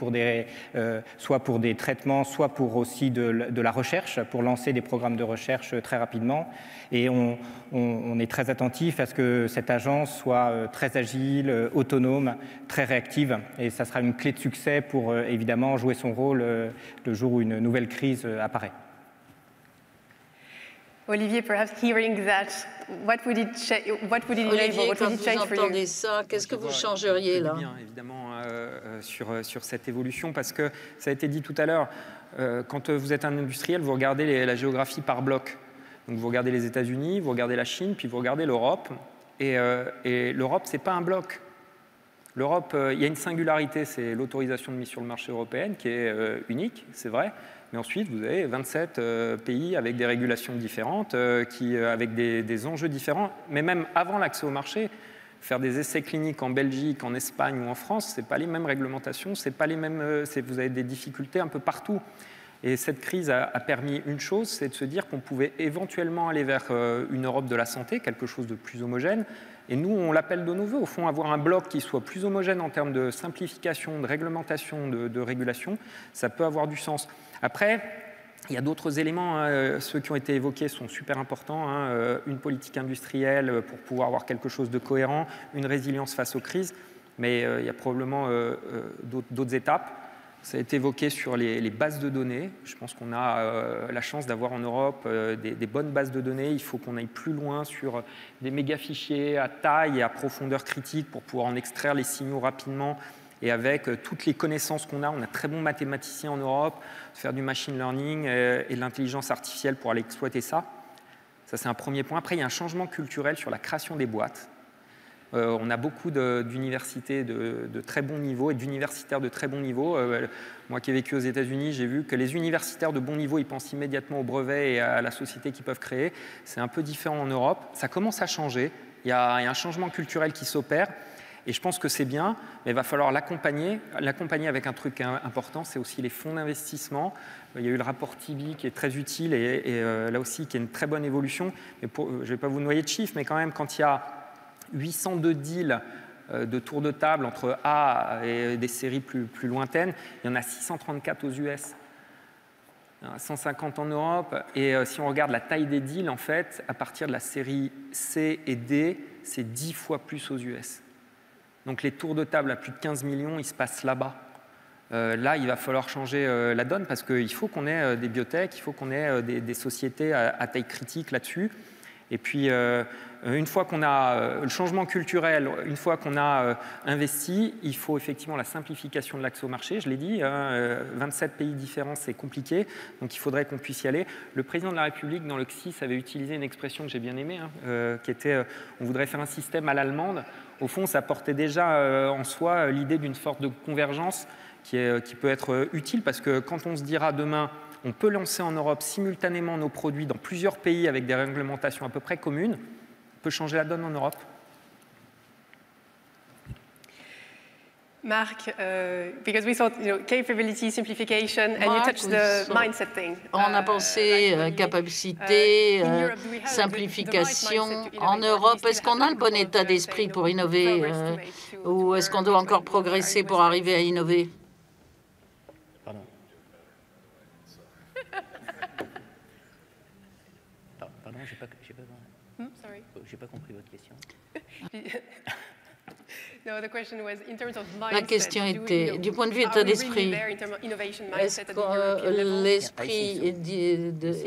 soit pour des traitements, soit pour aussi de la recherche, pour lancer des programmes de recherche très rapidement. Et on est très attentif à ce que cette agence soit très agile, autonome, très réactive. Et ça sera une clé de succès pour évidemment jouer son rôle le jour où une nouvelle crise apparaît. Olivier, perhaps hearing that, what would it enable? What would it change for you? Quand vous entendez ça, qu'est-ce que vous changeriez là? Bien, évidemment, sur cette évolution, parce que ça a été dit tout à l'heure, quand vous êtes un industriel, vous regardez la géographie par bloc. Donc vous regardez les États-Unis, vous regardez la Chine, puis vous regardez l'Europe. Et l'Europe, c'est pas un bloc. L'Europe, il y a une singularité, c'est l'autorisation de mise sur le marché européenne qui est unique, c'est vrai. Mais ensuite, vous avez 27 pays avec des régulations différentes, avec des enjeux différents. Mais même avant l'accès au marché, faire des essais cliniques en Belgique, en Espagne ou en France, ce n'est pas les mêmes réglementations, vous avez des difficultés un peu partout. Et cette crise a permis une chose, c'est de se dire qu'on pouvait éventuellement aller vers une Europe de la santé, quelque chose de plus homogène. Et nous, on l'appelle de nos voeux, au fond, avoir un bloc qui soit plus homogène en termes de simplification, de réglementation, de régulation, ça peut avoir du sens. Après, il y a d'autres éléments, ceux qui ont été évoqués sont super importants, une politique industrielle pour pouvoir avoir quelque chose de cohérent, une résilience face aux crises, mais il y a probablement d'autres étapes. Ça a été évoqué sur les bases de données. Je pense qu'on a la chance d'avoir en Europe des bonnes bases de données. Il faut qu'on aille plus loin sur des méga fichiers à taille et à profondeur critique pour pouvoir en extraire les signaux rapidement. Et avec toutes les connaissances qu'on a, on a très bons mathématiciens en Europe, faire du machine learning et de l'intelligence artificielle pour aller exploiter ça. Ça, c'est un premier point. Après, il y a un changement culturel sur la création des boîtes. On a beaucoup d'universités de très bon niveau et d'universitaires de très bon niveau. Moi qui ai vécu aux États-Unis, j'ai vu que les universitaires de bon niveau, ils pensent immédiatement au brevet et à la société qu'ils peuvent créer. C'est un peu différent en Europe. Ça commence à changer. Il y a un changement culturel qui s'opère. Et je pense que c'est bien, mais il va falloir l'accompagner avec un truc important, c'est aussi les fonds d'investissement. Il y a eu le rapport Tibi qui est très utile et là aussi qui est une très bonne évolution. Mais je ne vais pas vous noyer de chiffres, mais quand même, quand il y a 802 deals de tours de table entre A et des séries plus lointaines, il y en a 634 aux US. 150 en Europe, et si on regarde la taille des deals, en fait, à partir de la série C et D, c'est 10 fois plus aux US. Donc les tours de table à plus de 15 millions, ils se passent là-bas. Là, il va falloir changer la donne parce qu'il faut qu'on ait des biotech, il faut qu'on ait des sociétés à taille critique là-dessus. Et puis, une fois qu'on a le changement culturel, une fois qu'on a investi, il faut effectivement la simplification de l'accès au marché. Je l'ai dit, 27 pays différents, c'est compliqué, donc il faudrait qu'on puisse y aller. Le président de la République, dans le CSIS, avait utilisé une expression que j'ai bien aimée, qui était on voudrait faire un système à l'allemande. Au fond, ça portait déjà en soi l'idée d'une sorte de convergence qui peut être utile, parce que quand on se dira demain, on peut lancer en Europe simultanément nos produits dans plusieurs pays avec des réglementations à peu près communes, on peut changer la donne en Europe. Marc, because we thought, capability, simplification, and you touched the mindset thing. On a pensé capacité, simplification. En Europe, est-ce qu'on a le bon état d'esprit pour innover ou est-ce qu'on doit encore progresser pour arriver à innover? Pardon. Pardon, j'ai pas compris votre question. La question était, du point de vue état d'esprit, est-ce que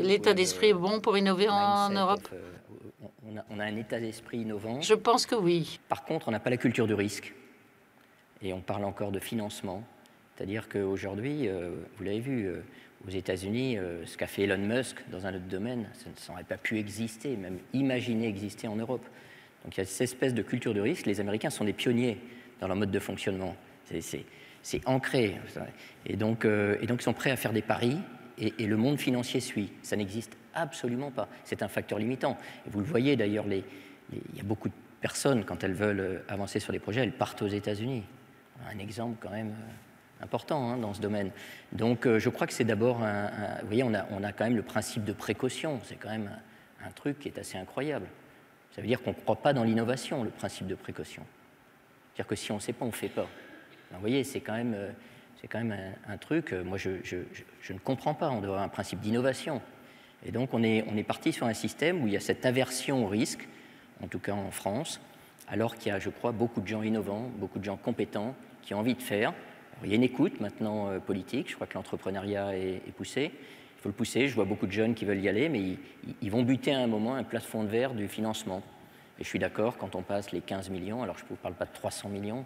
l'état d'esprit est bon pour innover en Europe? On a un état d'esprit innovant. Je pense que oui. Par contre, on n'a pas la culture du risque. Et on parle encore de financement. C'est-à-dire qu'aujourd'hui, vous l'avez vu, aux États-Unis, ce qu'a fait Elon Musk dans un autre domaine, ça n'aurait pas pu exister, même imaginer exister en Europe. Donc il y a cette espèce de culture de risque. Les Américains sont des pionniers dans leur mode de fonctionnement. C'est ancré. Et donc ils sont prêts à faire des paris et le monde financier suit. Ça n'existe absolument pas. C'est un facteur limitant. Et vous le voyez d'ailleurs, il y a beaucoup de personnes, quand elles veulent avancer sur des projets, elles partent aux États-Unis. Un exemple quand même important dans ce domaine. Donc je crois que c'est d'abord vous voyez, on a quand même le principe de précaution. C'est quand même un truc qui est assez incroyable. Ça veut dire qu'on ne croit pas dans l'innovation, le principe de précaution. C'est-à-dire que si on ne sait pas, on ne fait pas. Alors, vous voyez, c'est quand même un truc, moi je ne comprends pas, on doit avoir un principe d'innovation. Et donc on est parti sur un système où il y a cette aversion au risque, en tout cas en France, alors qu'il y a, je crois, beaucoup de gens innovants, beaucoup de gens compétents qui ont envie de faire. Alors, il y a une écoute maintenant politique, je crois que l'entrepreneuriat est poussé. Il faut le pousser, je vois beaucoup de jeunes qui veulent y aller, mais ils vont buter à un moment un plafond de verre du financement. Et je suis d'accord, quand on passe les 15 millions, alors je ne vous parle pas de 300 millions,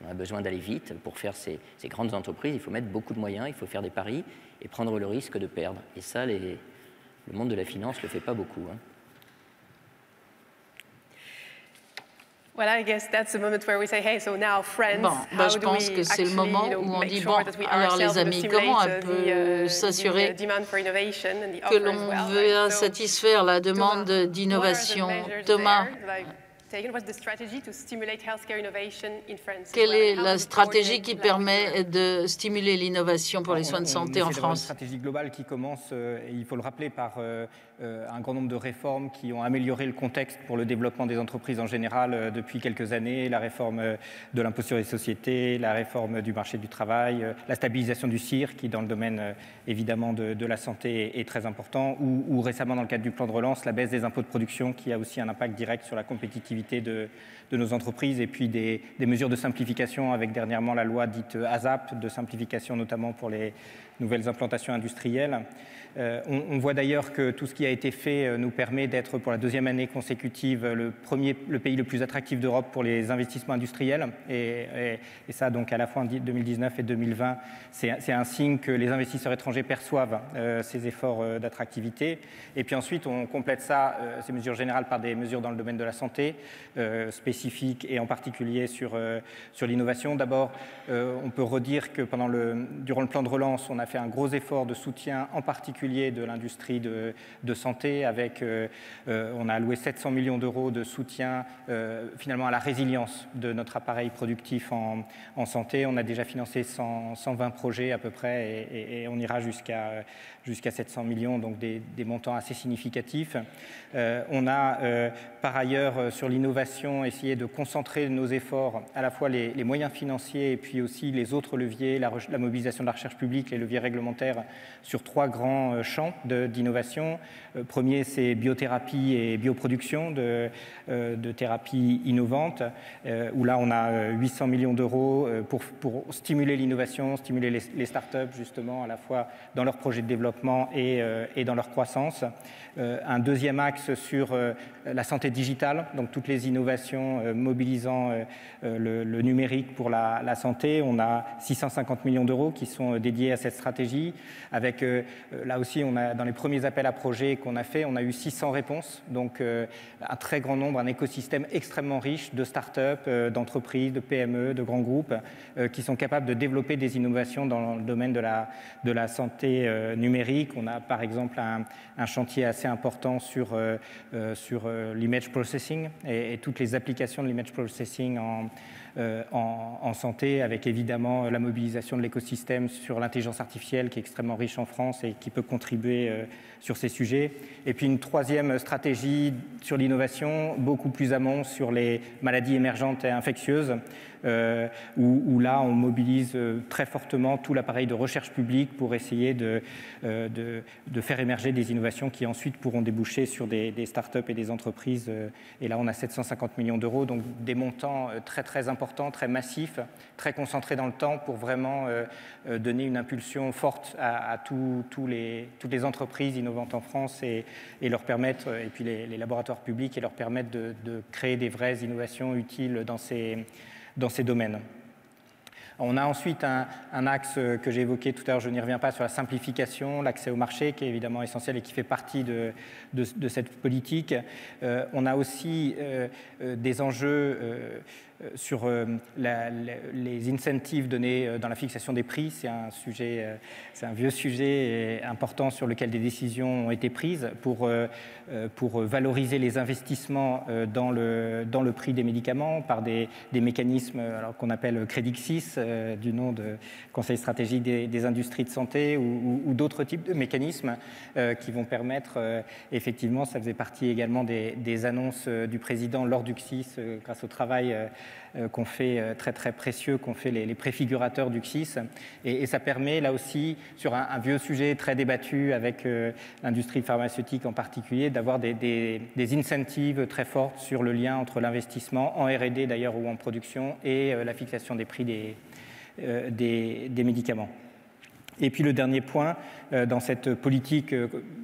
on a besoin d'aller vite. Pour faire ces grandes entreprises, il faut mettre beaucoup de moyens, il faut faire des paris et prendre le risque de perdre. Et ça, le monde de la finance ne le fait pas beaucoup. Well, I guess that's the moment where we say, hey, so now friends, je pense que c'est le moment où on dit, bon, alors les amis, comment on peut s'assurer que l'on veut satisfaire la demande d'innovation? Thomas, quelle est la stratégie qui permet de stimuler l'innovation pour les soins de santé en France? Une stratégie globale qui commence, et il faut le rappeler, par un grand nombre de réformes qui ont amélioré le contexte pour le développement des entreprises en général depuis quelques années, la réforme de l'impôt sur les sociétés, la réforme du marché du travail, la stabilisation du CIR qui, dans le domaine évidemment de la santé, est très important, ou récemment dans le cadre du plan de relance, la baisse des impôts de production qui a aussi un impact direct sur la compétitivité de nos entreprises, et puis des mesures de simplification avec dernièrement la loi dite ASAP, de simplification notamment pour les nouvelles implantations industrielles. On voit d'ailleurs que tout ce qui a été fait nous permet d'être pour la deuxième année consécutive le pays le plus attractif d'Europe pour les investissements industriels, et ça donc à la fois en 2019 et 2020, c'est un signe que les investisseurs étrangers perçoivent ces efforts d'attractivité. Et puis ensuite on complète ça, ces mesures générales, par des mesures dans le domaine de la santé spécifiques, et en particulier sur l'innovation. D'abord, on peut redire que durant le plan de relance, on a fait un gros effort de soutien, en particulier de l'industrie de santé avec, on a alloué 700 millions d'euros de soutien finalement à la résilience de notre appareil productif en santé. On a déjà financé 120 projets à peu près et on ira jusqu'à 700 millions, donc des montants assez significatifs. On a par ailleurs sur l'innovation essayé de concentrer nos efforts, à la fois les moyens financiers et puis aussi les autres leviers, la mobilisation de la recherche publique, les leviers réglementaires, sur 3 grands champs d'innovation. Premier, c'est biothérapie et bioproduction de thérapies innovantes, où là on a 800 millions d'euros pour stimuler l'innovation, stimuler les startups justement à la fois dans leurs projets de développement et dans leur croissance. Un deuxième axe sur la santé digitale, donc toutes les innovations mobilisant le numérique pour la santé. On a 650 millions d'euros qui sont dédiés à cette stratégie. Avec, là aussi, on a, dans les premiers appels à projets qu'on a fait, on a eu 600 réponses, donc un très grand nombre, un écosystème extrêmement riche de start-up, d'entreprises, de PME, de grands groupes qui sont capables de développer des innovations dans le domaine de la santé numérique. On a par exemple un chantier assez important sur l'image processing et toutes les applications de l'image processing en santé, avec évidemment la mobilisation de l'écosystème sur l'intelligence artificielle qui est extrêmement riche en France et qui peut contribuer sur ces sujets. Et puis une troisième stratégie sur l'innovation, beaucoup plus amont sur les maladies émergentes et infectieuses, où là on mobilise très fortement tout l'appareil de recherche publique pour essayer de faire émerger des innovations qui ensuite pourront déboucher sur des startups et des entreprises. Et là on a 750 millions d'euros, donc des montants très très importants, très massifs, très concentrés dans le temps pour vraiment donner une impulsion forte à toutes les entreprises innovantes en France et leur permettre, et puis les laboratoires publics, et leur permettre de créer des vraies innovations utiles dans ces domaines. On a ensuite un axe que j'ai évoqué tout à l'heure, je n'y reviens pas, sur la simplification, l'accès au marché, qui est évidemment essentiel et qui fait partie de cette politique. On a aussi des enjeux sur les incentives donnés dans la fixation des prix. C'est un vieux sujet important sur lequel des décisions ont été prises pour valoriser les investissements dans le prix des médicaments par des mécanismes qu'on appelle Credixis, du nom de Conseil stratégique des industries de santé, ou d'autres types de mécanismes qui vont permettre, effectivement, ça faisait partie également des annonces du président lors du CSIS, grâce au travail qu'on fait très très précieux, qu'ont fait les préfigurateurs du CSIS, et ça permet là aussi, sur un vieux sujet très débattu avec l'industrie pharmaceutique en particulier, d'avoir des incentives très fortes sur le lien entre l'investissement en R&D d'ailleurs ou en production et la fixation des prix des médicaments. Et puis le dernier point, dans cette politique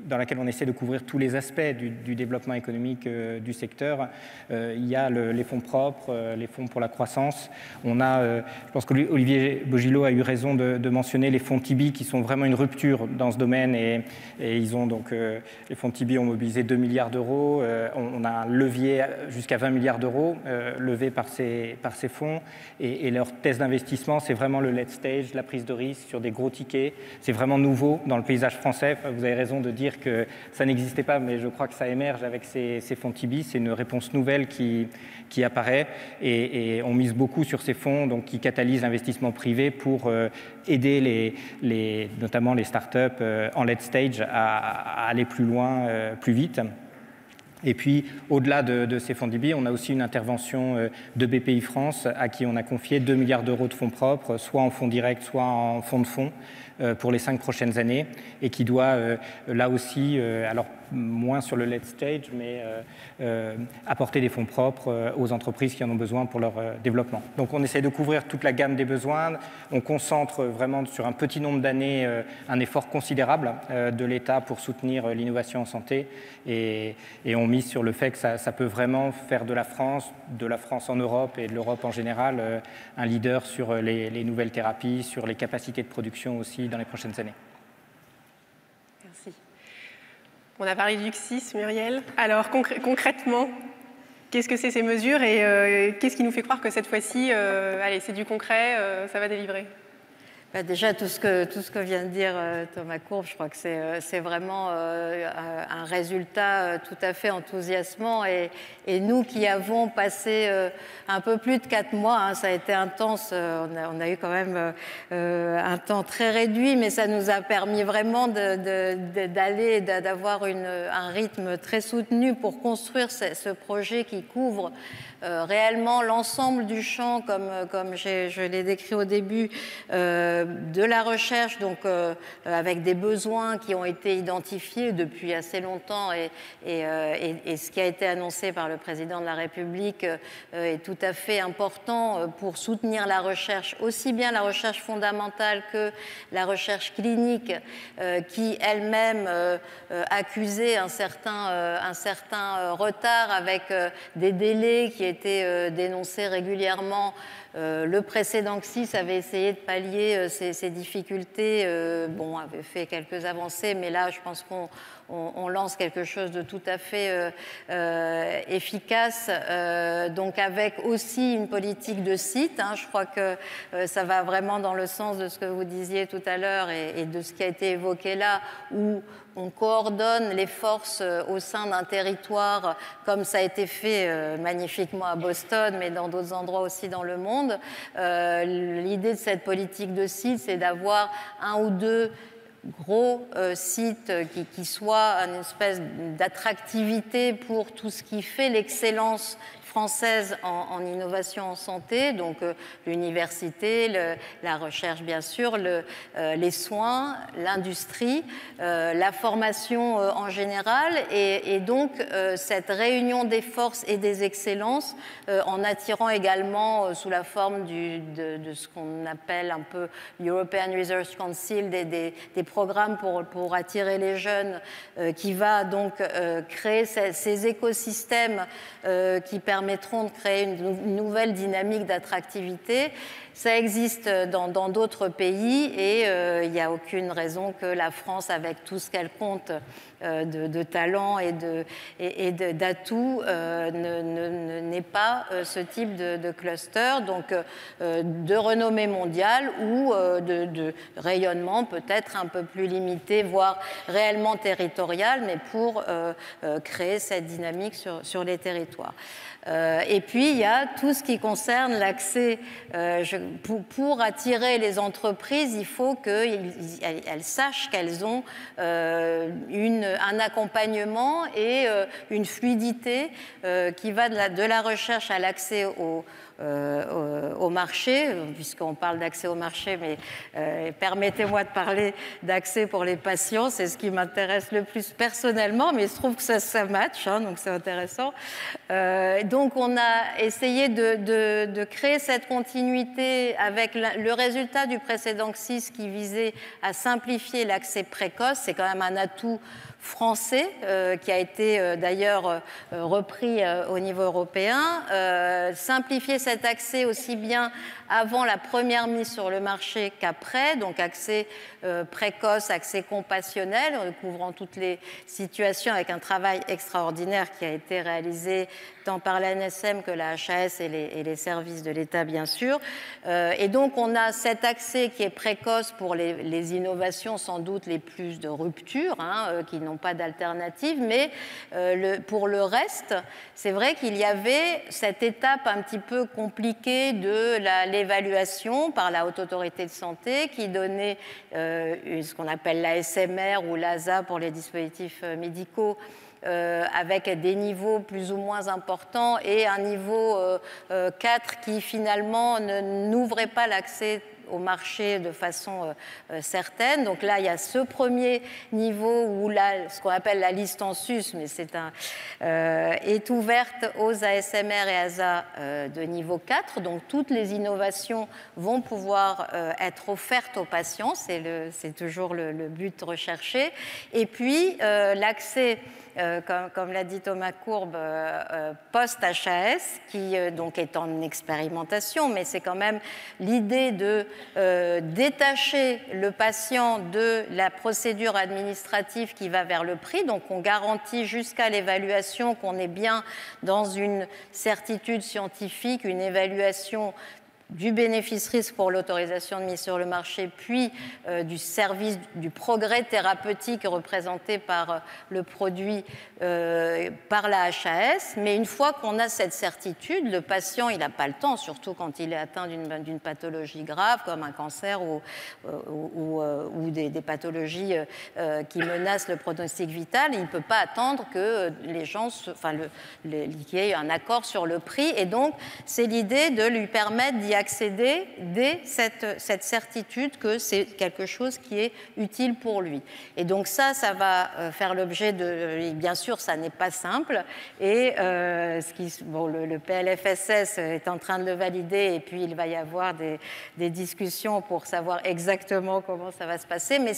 dans laquelle on essaie de couvrir tous les aspects du développement économique du secteur, il y a les fonds propres, les fonds pour la croissance. On a, je pense qu'Olivier Bogillot a eu raison de mentionner les fonds Tibi qui sont vraiment une rupture dans ce domaine, et ils ont donc, les fonds Tibi ont mobilisé 2 milliards d'euros. On a un levier jusqu'à 20 milliards d'euros levé par ces fonds, et leur thèse d'investissement, c'est vraiment le late stage, la prise de risque sur des gros tickets. C'est vraiment nouveau dans le paysage français. Vous avez raison de dire que ça n'existait pas, mais je crois que ça émerge avec ces fonds Tibi. C'est une réponse nouvelle qui apparaît, et on mise beaucoup sur ces fonds, donc, qui catalysent l'investissement privé pour aider notamment les startups en late stage à aller plus loin, plus vite. Et puis, au-delà de ces fonds Tibi, on a aussi une intervention de BPI France, à qui on a confié 2 milliards d'euros de fonds propres, soit en fonds directs, soit en fonds de fonds, pour les 5 prochaines années, et qui doit, là aussi, alors moins sur le late stage, mais apporter des fonds propres aux entreprises qui en ont besoin pour leur développement. Donc on essaie de couvrir toute la gamme des besoins, on concentre vraiment sur un petit nombre d'années un effort considérable de l'État pour soutenir l'innovation en santé, et on mise sur le fait que ça peut vraiment faire de la France en Europe et de l'Europe en général un leader sur les nouvelles thérapies, sur les capacités de production aussi dans les prochaines années. Merci. On a parlé du CSIS, Muriel. Alors concrètement, qu'est-ce que c'est ces mesures, et qu'est-ce qui nous fait croire que cette fois-ci, allez, c'est du concret, ça va délivrer? Déjà, tout ce que vient de dire Thomas Courbe, je crois que c'est vraiment un résultat tout à fait enthousiasmant. Et nous qui avons passé un peu plus de 4 mois, ça a été intense, on a eu quand même un temps très réduit, mais ça nous a permis vraiment d'aller, d'avoir un rythme très soutenu pour construire ce projet qui couvre réellement l'ensemble du champ, comme je l'ai décrit au début, de la recherche, donc avec des besoins qui ont été identifiés depuis assez longtemps et ce qui a été annoncé par le président de la République est tout à fait important pour soutenir la recherche, aussi bien la recherche fondamentale que la recherche clinique, qui elle-même accusait un certain retard avec des délais qui étaient dénoncés régulièrement. Le précédent CSIS avait essayé de pallier ces difficultés, avait fait quelques avancées, mais là, je pense qu'on lance quelque chose de tout à fait efficace, donc avec aussi une politique de site. Je crois que ça va vraiment dans le sens de ce que vous disiez tout à l'heure et de ce qui a été évoqué là, où on coordonne les forces au sein d'un territoire, comme ça a été fait magnifiquement à Boston, mais dans d'autres endroits aussi dans le monde. L'idée de cette politique de site, c'est d'avoir 1 ou 2 gros sites qui soient une espèce d'attractivité pour tout ce qui fait l'excellence française en innovation en santé, donc l'université, la recherche bien sûr, les soins, l'industrie, la formation en général, et donc cette réunion des forces et des excellences en attirant également sous la forme de ce qu'on appelle un peu European Research Council, des programmes pour attirer les jeunes, qui va donc créer ces écosystèmes qui permettront de créer une nouvelle dynamique d'attractivité. Ça existe dans d'autres pays et il n'y a aucune raison que la France, avec tout ce qu'elle compte de talents et d'atouts, n'ait pas ce type de cluster, donc de renommée mondiale ou de rayonnement peut-être un peu plus limité, voire réellement territorial, mais pour créer cette dynamique sur les territoires. Et puis, il y a tout ce qui concerne l'accès. Pour attirer les entreprises, il faut qu'elles sachent qu'elles ont un accompagnement et une fluidité qui va de la recherche à l'accès au marché, puisqu'on parle d'accès au marché, mais permettez-moi de parler d'accès pour les patients, c'est ce qui m'intéresse le plus personnellement, mais il se trouve que ça match, donc c'est intéressant. Donc on a essayé de créer cette continuité avec le résultat du précédent CSIS qui visait à simplifier l'accès précoce. C'est quand même un atout français qui a été d'ailleurs repris au niveau européen. Simplifier cet accès aussi bien avant la première mise sur le marché qu'après, donc accès précoce, accès compassionnel, couvrant toutes les situations avec un travail extraordinaire qui a été réalisé tant par l'ANSM que la HAS et les services de l'État, bien sûr. Et donc, on a cet accès qui est précoce pour les innovations sans doute les plus de rupture, qui n'ont pas d'alternative, mais pour le reste, c'est vrai qu'il y avait cette étape un petit peu compliquée de l'évaluation par la Haute Autorité de Santé qui donnait ce qu'on appelle l'ASMR ou l'ASA pour les dispositifs médicaux, avec des niveaux plus ou moins importants et un niveau 4 qui finalement n'ouvrait pas l'accès au marché de façon certaine. Donc là, il y a ce premier niveau où ce qu'on appelle la liste en sus, mais est ouverte aux ASMR et ASA de niveau 4. Donc toutes les innovations vont pouvoir être offertes aux patients. C'est toujours le but recherché. Et puis l'accès, comme l'a dit Thomas Courbe, post-HAS, qui donc est en expérimentation, mais c'est quand même l'idée de détacher le patient de la procédure administrative qui va vers le prix. Donc on garantit jusqu'à l'évaluation qu'on est bien dans une certitude scientifique, une évaluation du bénéfice-risque pour l'autorisation de mise sur le marché, puis du service du progrès thérapeutique représenté par le produit par la HAS. Mais une fois qu'on a cette certitude, le patient, il n'a pas le temps, surtout quand il est atteint d'une pathologie grave comme un cancer ou des pathologies qui menacent le pronostic vital. Il ne peut pas attendre que les gens, qu'il y ait un accord sur le prix. Et donc, c'est l'idée de lui permettre d'y accéder dès cette certitude que c'est quelque chose qui est utile pour lui. Et donc ça va faire l'objet de... Bien sûr, ça n'est pas simple. Et le PLFSS est en train de le valider et puis il va y avoir des discussions pour savoir exactement comment ça va se passer. Mais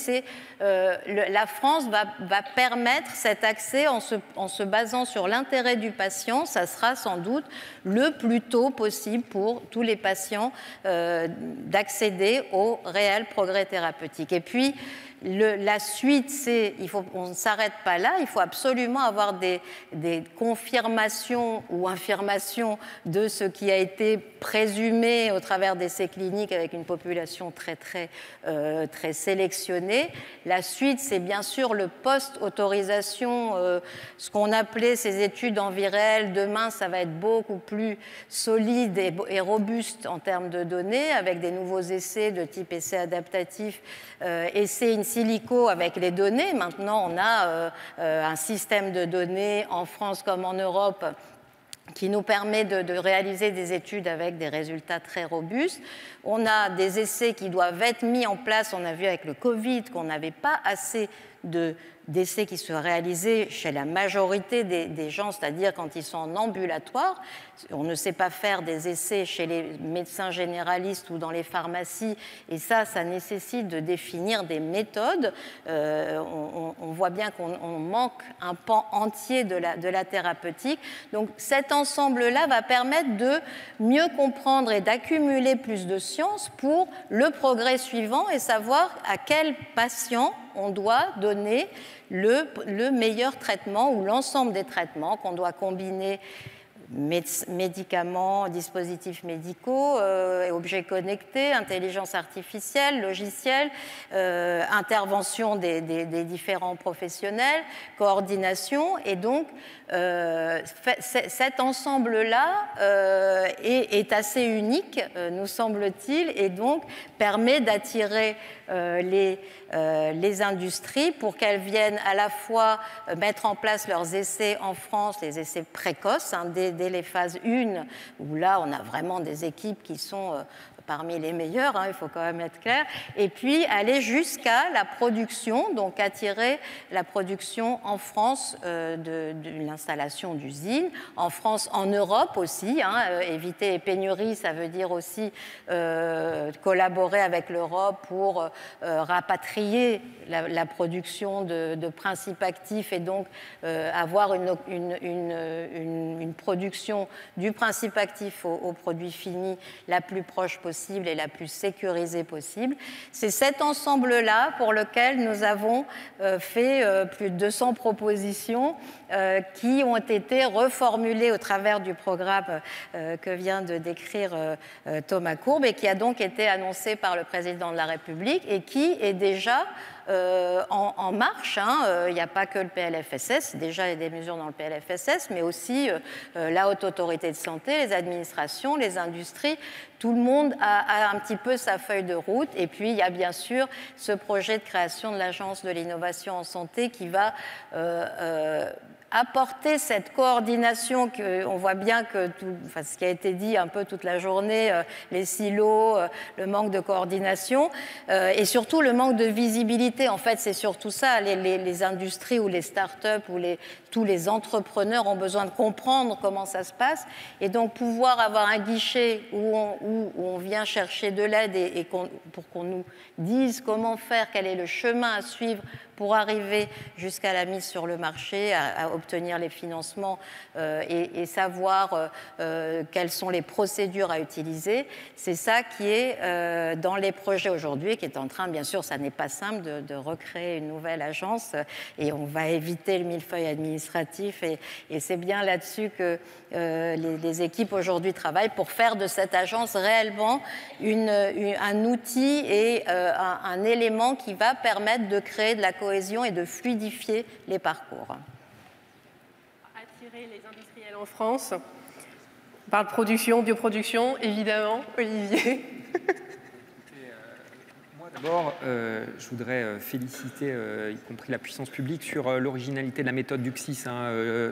la France va permettre cet accès en se basant sur l'intérêt du patient. Ça sera sans doute le plus tôt possible pour tous les patients d'accéder au réel progrès thérapeutique. Et puis, la suite, on ne s'arrête pas là, il faut absolument avoir des confirmations ou infirmations de ce qui a été présumé au travers d'essais cliniques avec une population très sélectionnée. La suite, c'est bien sûr le post-autorisation, ce qu'on appelait ces études en vie réelle. Demain, ça va être beaucoup plus solide et robuste en termes de données, avec des nouveaux essais de type essai adaptatif, essai in silico avec les données. Maintenant, on a un système de données en France comme en Europe qui nous permet de réaliser des études avec des résultats très robustes. On a des essais qui doivent être mis en place. On a vu avec le Covid qu'on n'avait pas assez d'essais qui se réalisaient chez la majorité des gens, c'est-à-dire quand ils sont en ambulatoire. On ne sait pas faire des essais chez les médecins généralistes ou dans les pharmacies, et ça nécessite de définir des méthodes. On voit bien qu'on manque un pan entier de la thérapeutique. Donc cet ensemble-là va permettre de mieux comprendre et d'accumuler plus de science pour le progrès suivant et savoir à quel patient on doit donner le meilleur traitement ou l'ensemble des traitements qu'on doit combiner médicaments, dispositifs médicaux, objets connectés, intelligence artificielle, logiciels, intervention des différents professionnels, coordination. Et donc, cet ensemble-là est assez unique, nous semble-t-il, et donc permet d'attirer les industries pour qu'elles viennent à la fois mettre en place leurs essais en France, les essais précoces, dès les phases 1, où là, on a vraiment des équipes qui sont parmi les meilleurs, il faut quand même être clair, et puis aller jusqu'à la production, donc attirer la production en France de l'installation d'usines, en France, en Europe aussi, éviter les pénuries, ça veut dire aussi collaborer avec l'Europe pour rapatrier la production de principes actifs et donc avoir une production du principe actif au produit fini la plus proche possible et la plus sécurisée possible. C'est cet ensemble-là pour lequel nous avons fait plus de 200 propositions qui ont été reformulées au travers du programme que vient de décrire Thomas Courbe et qui a donc été annoncé par le président de la République et qui est déjà en marche. Il n'y a pas que le PLFSS, déjà il y a des mesures dans le PLFSS, mais aussi la Haute Autorité de Santé, les administrations, les industries. Tout le monde a un petit peu sa feuille de route. Et puis, il y a bien sûr ce projet de création de l'Agence de l'innovation en santé qui va apporter cette coordination on voit bien que ce qui a été dit un peu toute la journée, les silos, le manque de coordination et surtout le manque de visibilité. En fait, c'est surtout ça. Les industries ou les start-up ou tous les entrepreneurs ont besoin de comprendre comment ça se passe et donc pouvoir avoir un guichet où on vient chercher de l'aide pour qu'on nous dise comment faire, quel est le chemin à suivre pour arriver jusqu'à la mise sur le marché, au obtenir les financements et savoir quelles sont les procédures à utiliser. C'est ça qui est dans les projets aujourd'hui, qui est en train, bien sûr, ça n'est pas simple de recréer une nouvelle agence et on va éviter le millefeuille administratif et c'est bien là-dessus que les équipes aujourd'hui travaillent pour faire de cette agence réellement un outil et un élément qui va permettre de créer de la cohésion et de fluidifier les parcours. Attirer les industriels en France. On parle de production, bioproduction, évidemment, Olivier. D'abord, je voudrais féliciter, y compris la puissance publique, sur l'originalité de la méthode du CSIS.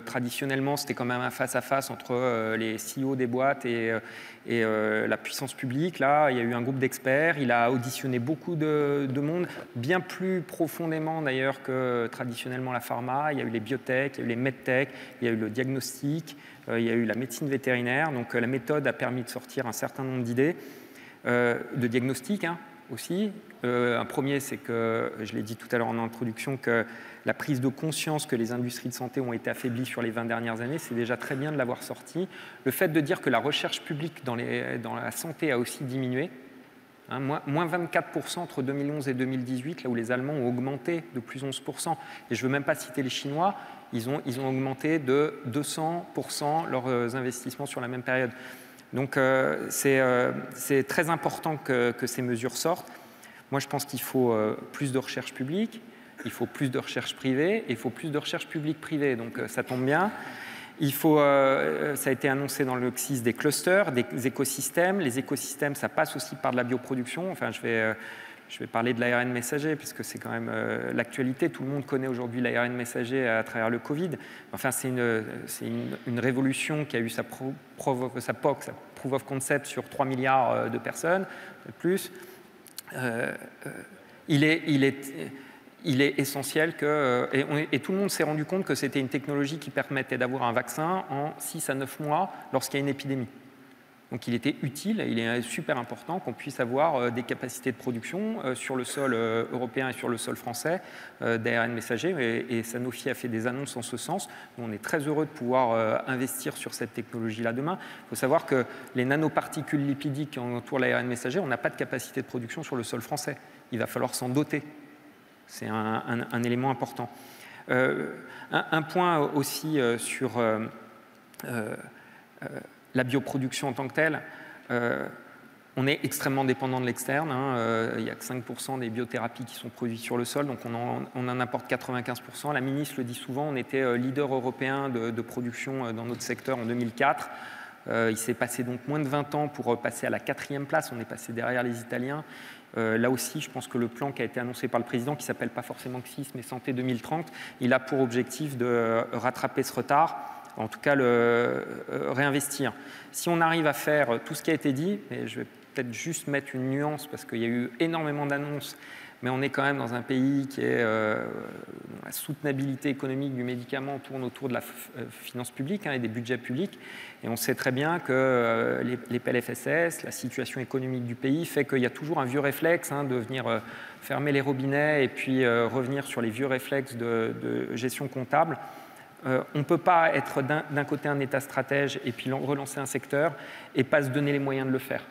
Traditionnellement, c'était quand même un face-à-face entre les CEO des boîtes et la puissance publique. Là, il y a eu un groupe d'experts, il a auditionné beaucoup de monde, bien plus profondément d'ailleurs que traditionnellement la pharma. Il y a eu les biotech, il y a eu les medtech, il y a eu le diagnostic, il y a eu la médecine vétérinaire. Donc la méthode a permis de sortir un certain nombre d'idées, de diagnostic, aussi. Un premier, c'est que, je l'ai dit tout à l'heure en introduction, que la prise de conscience que les industries de santé ont été affaiblies sur les 20 dernières années, c'est déjà très bien de l'avoir sorti. Le fait de dire que la recherche publique dans la santé a aussi diminué, moins 24% entre 2011 et 2018, là où les Allemands ont augmenté de plus 11%. Et je ne veux même pas citer les Chinois, ils ont augmenté de 200% leurs investissements sur la même période. Donc c'est très important que ces mesures sortent. Moi, je pense qu'il faut plus de recherche publique, il faut plus de recherche privée, et il faut plus de recherche publique-privée. Donc ça tombe bien. Il faut, ça a été annoncé dans le CSIS, des clusters, des écosystèmes. Les écosystèmes, ça passe aussi par de la bioproduction. Enfin, je vais parler de l'ARN messager, puisque c'est quand même l'actualité. Tout le monde connaît aujourd'hui l'ARN messager à travers le Covid. Enfin, c'est une révolution qui a eu sa proof of concept sur 3 milliards de personnes, de plus. Il est essentiel que... Et tout le monde s'est rendu compte que c'était une technologie qui permettait d'avoir un vaccin en 6 à 9 mois lorsqu'il y a une épidémie. Donc il était utile, il est super important qu'on puisse avoir des capacités de production sur le sol européen et sur le sol français d'ARN messager, et Sanofi a fait des annonces en ce sens. On est très heureux de pouvoir investir sur cette technologie-là demain. Il faut savoir que les nanoparticules lipidiques qui entourent l'ARN messager, on n'a pas de capacité de production sur le sol français. Il va falloir s'en doter. C'est un élément important. Un point aussi sur... la bioproduction en tant que telle, on est extrêmement dépendant de l'externe. Il n'y a que 5% des biothérapies qui sont produites sur le sol, donc on en apporte 95%. La ministre le dit souvent, on était leader européen de production dans notre secteur en 2004. Il s'est passé donc moins de 20 ans pour passer à la 4e place. On est passé derrière les Italiens. Là aussi, je pense que le plan qui a été annoncé par le président, qui ne s'appelle pas forcément CSIS, mais Santé 2030, il a pour objectif de rattraper ce retard, en tout cas le réinvestir. Si on arrive à faire tout ce qui a été dit, et je vais peut-être juste mettre une nuance parce qu'il y a eu énormément d'annonces, mais on est quand même dans un pays qui est la soutenabilité économique du médicament tourne autour de la finance publique et des budgets publics, et on sait très bien que les PLFSS, la situation économique du pays fait qu'il y a toujours un vieux réflexe de venir fermer les robinets et puis revenir sur les vieux réflexes de gestion comptable. On ne peut pas être d'un côté un État stratège et puis relancer un secteur et pas se donner les moyens de le faire.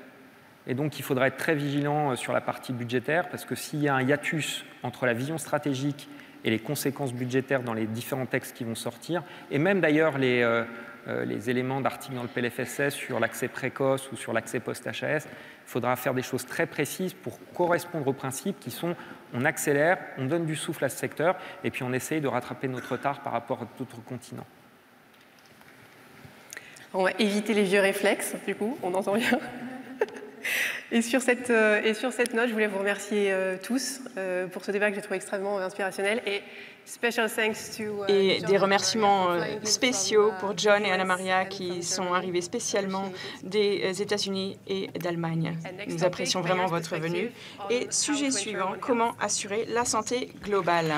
Et donc il faudra être très vigilant sur la partie budgétaire, parce que s'il y a un hiatus entre la vision stratégique et les conséquences budgétaires dans les différents textes qui vont sortir, et même d'ailleurs les éléments d'articles dans le PLFSS sur l'accès précoce ou sur l'accès post-HAS, il faudra faire des choses très précises pour correspondre aux principes qui sont on accélère, on donne du souffle à ce secteur, et puis on essaye de rattraper notre retard par rapport à d'autres continents. On va éviter les vieux réflexes, du coup, on entend bien. Et sur cette note, je voulais vous remercier tous pour ce débat que j'ai trouvé extrêmement inspirationnel. Et des remerciements spéciaux pour John et Anna Maria qui sont arrivés spécialement des États-Unis et d'Allemagne. Nous apprécions vraiment votre venue. Et sujet suivant, comment assurer la santé globale.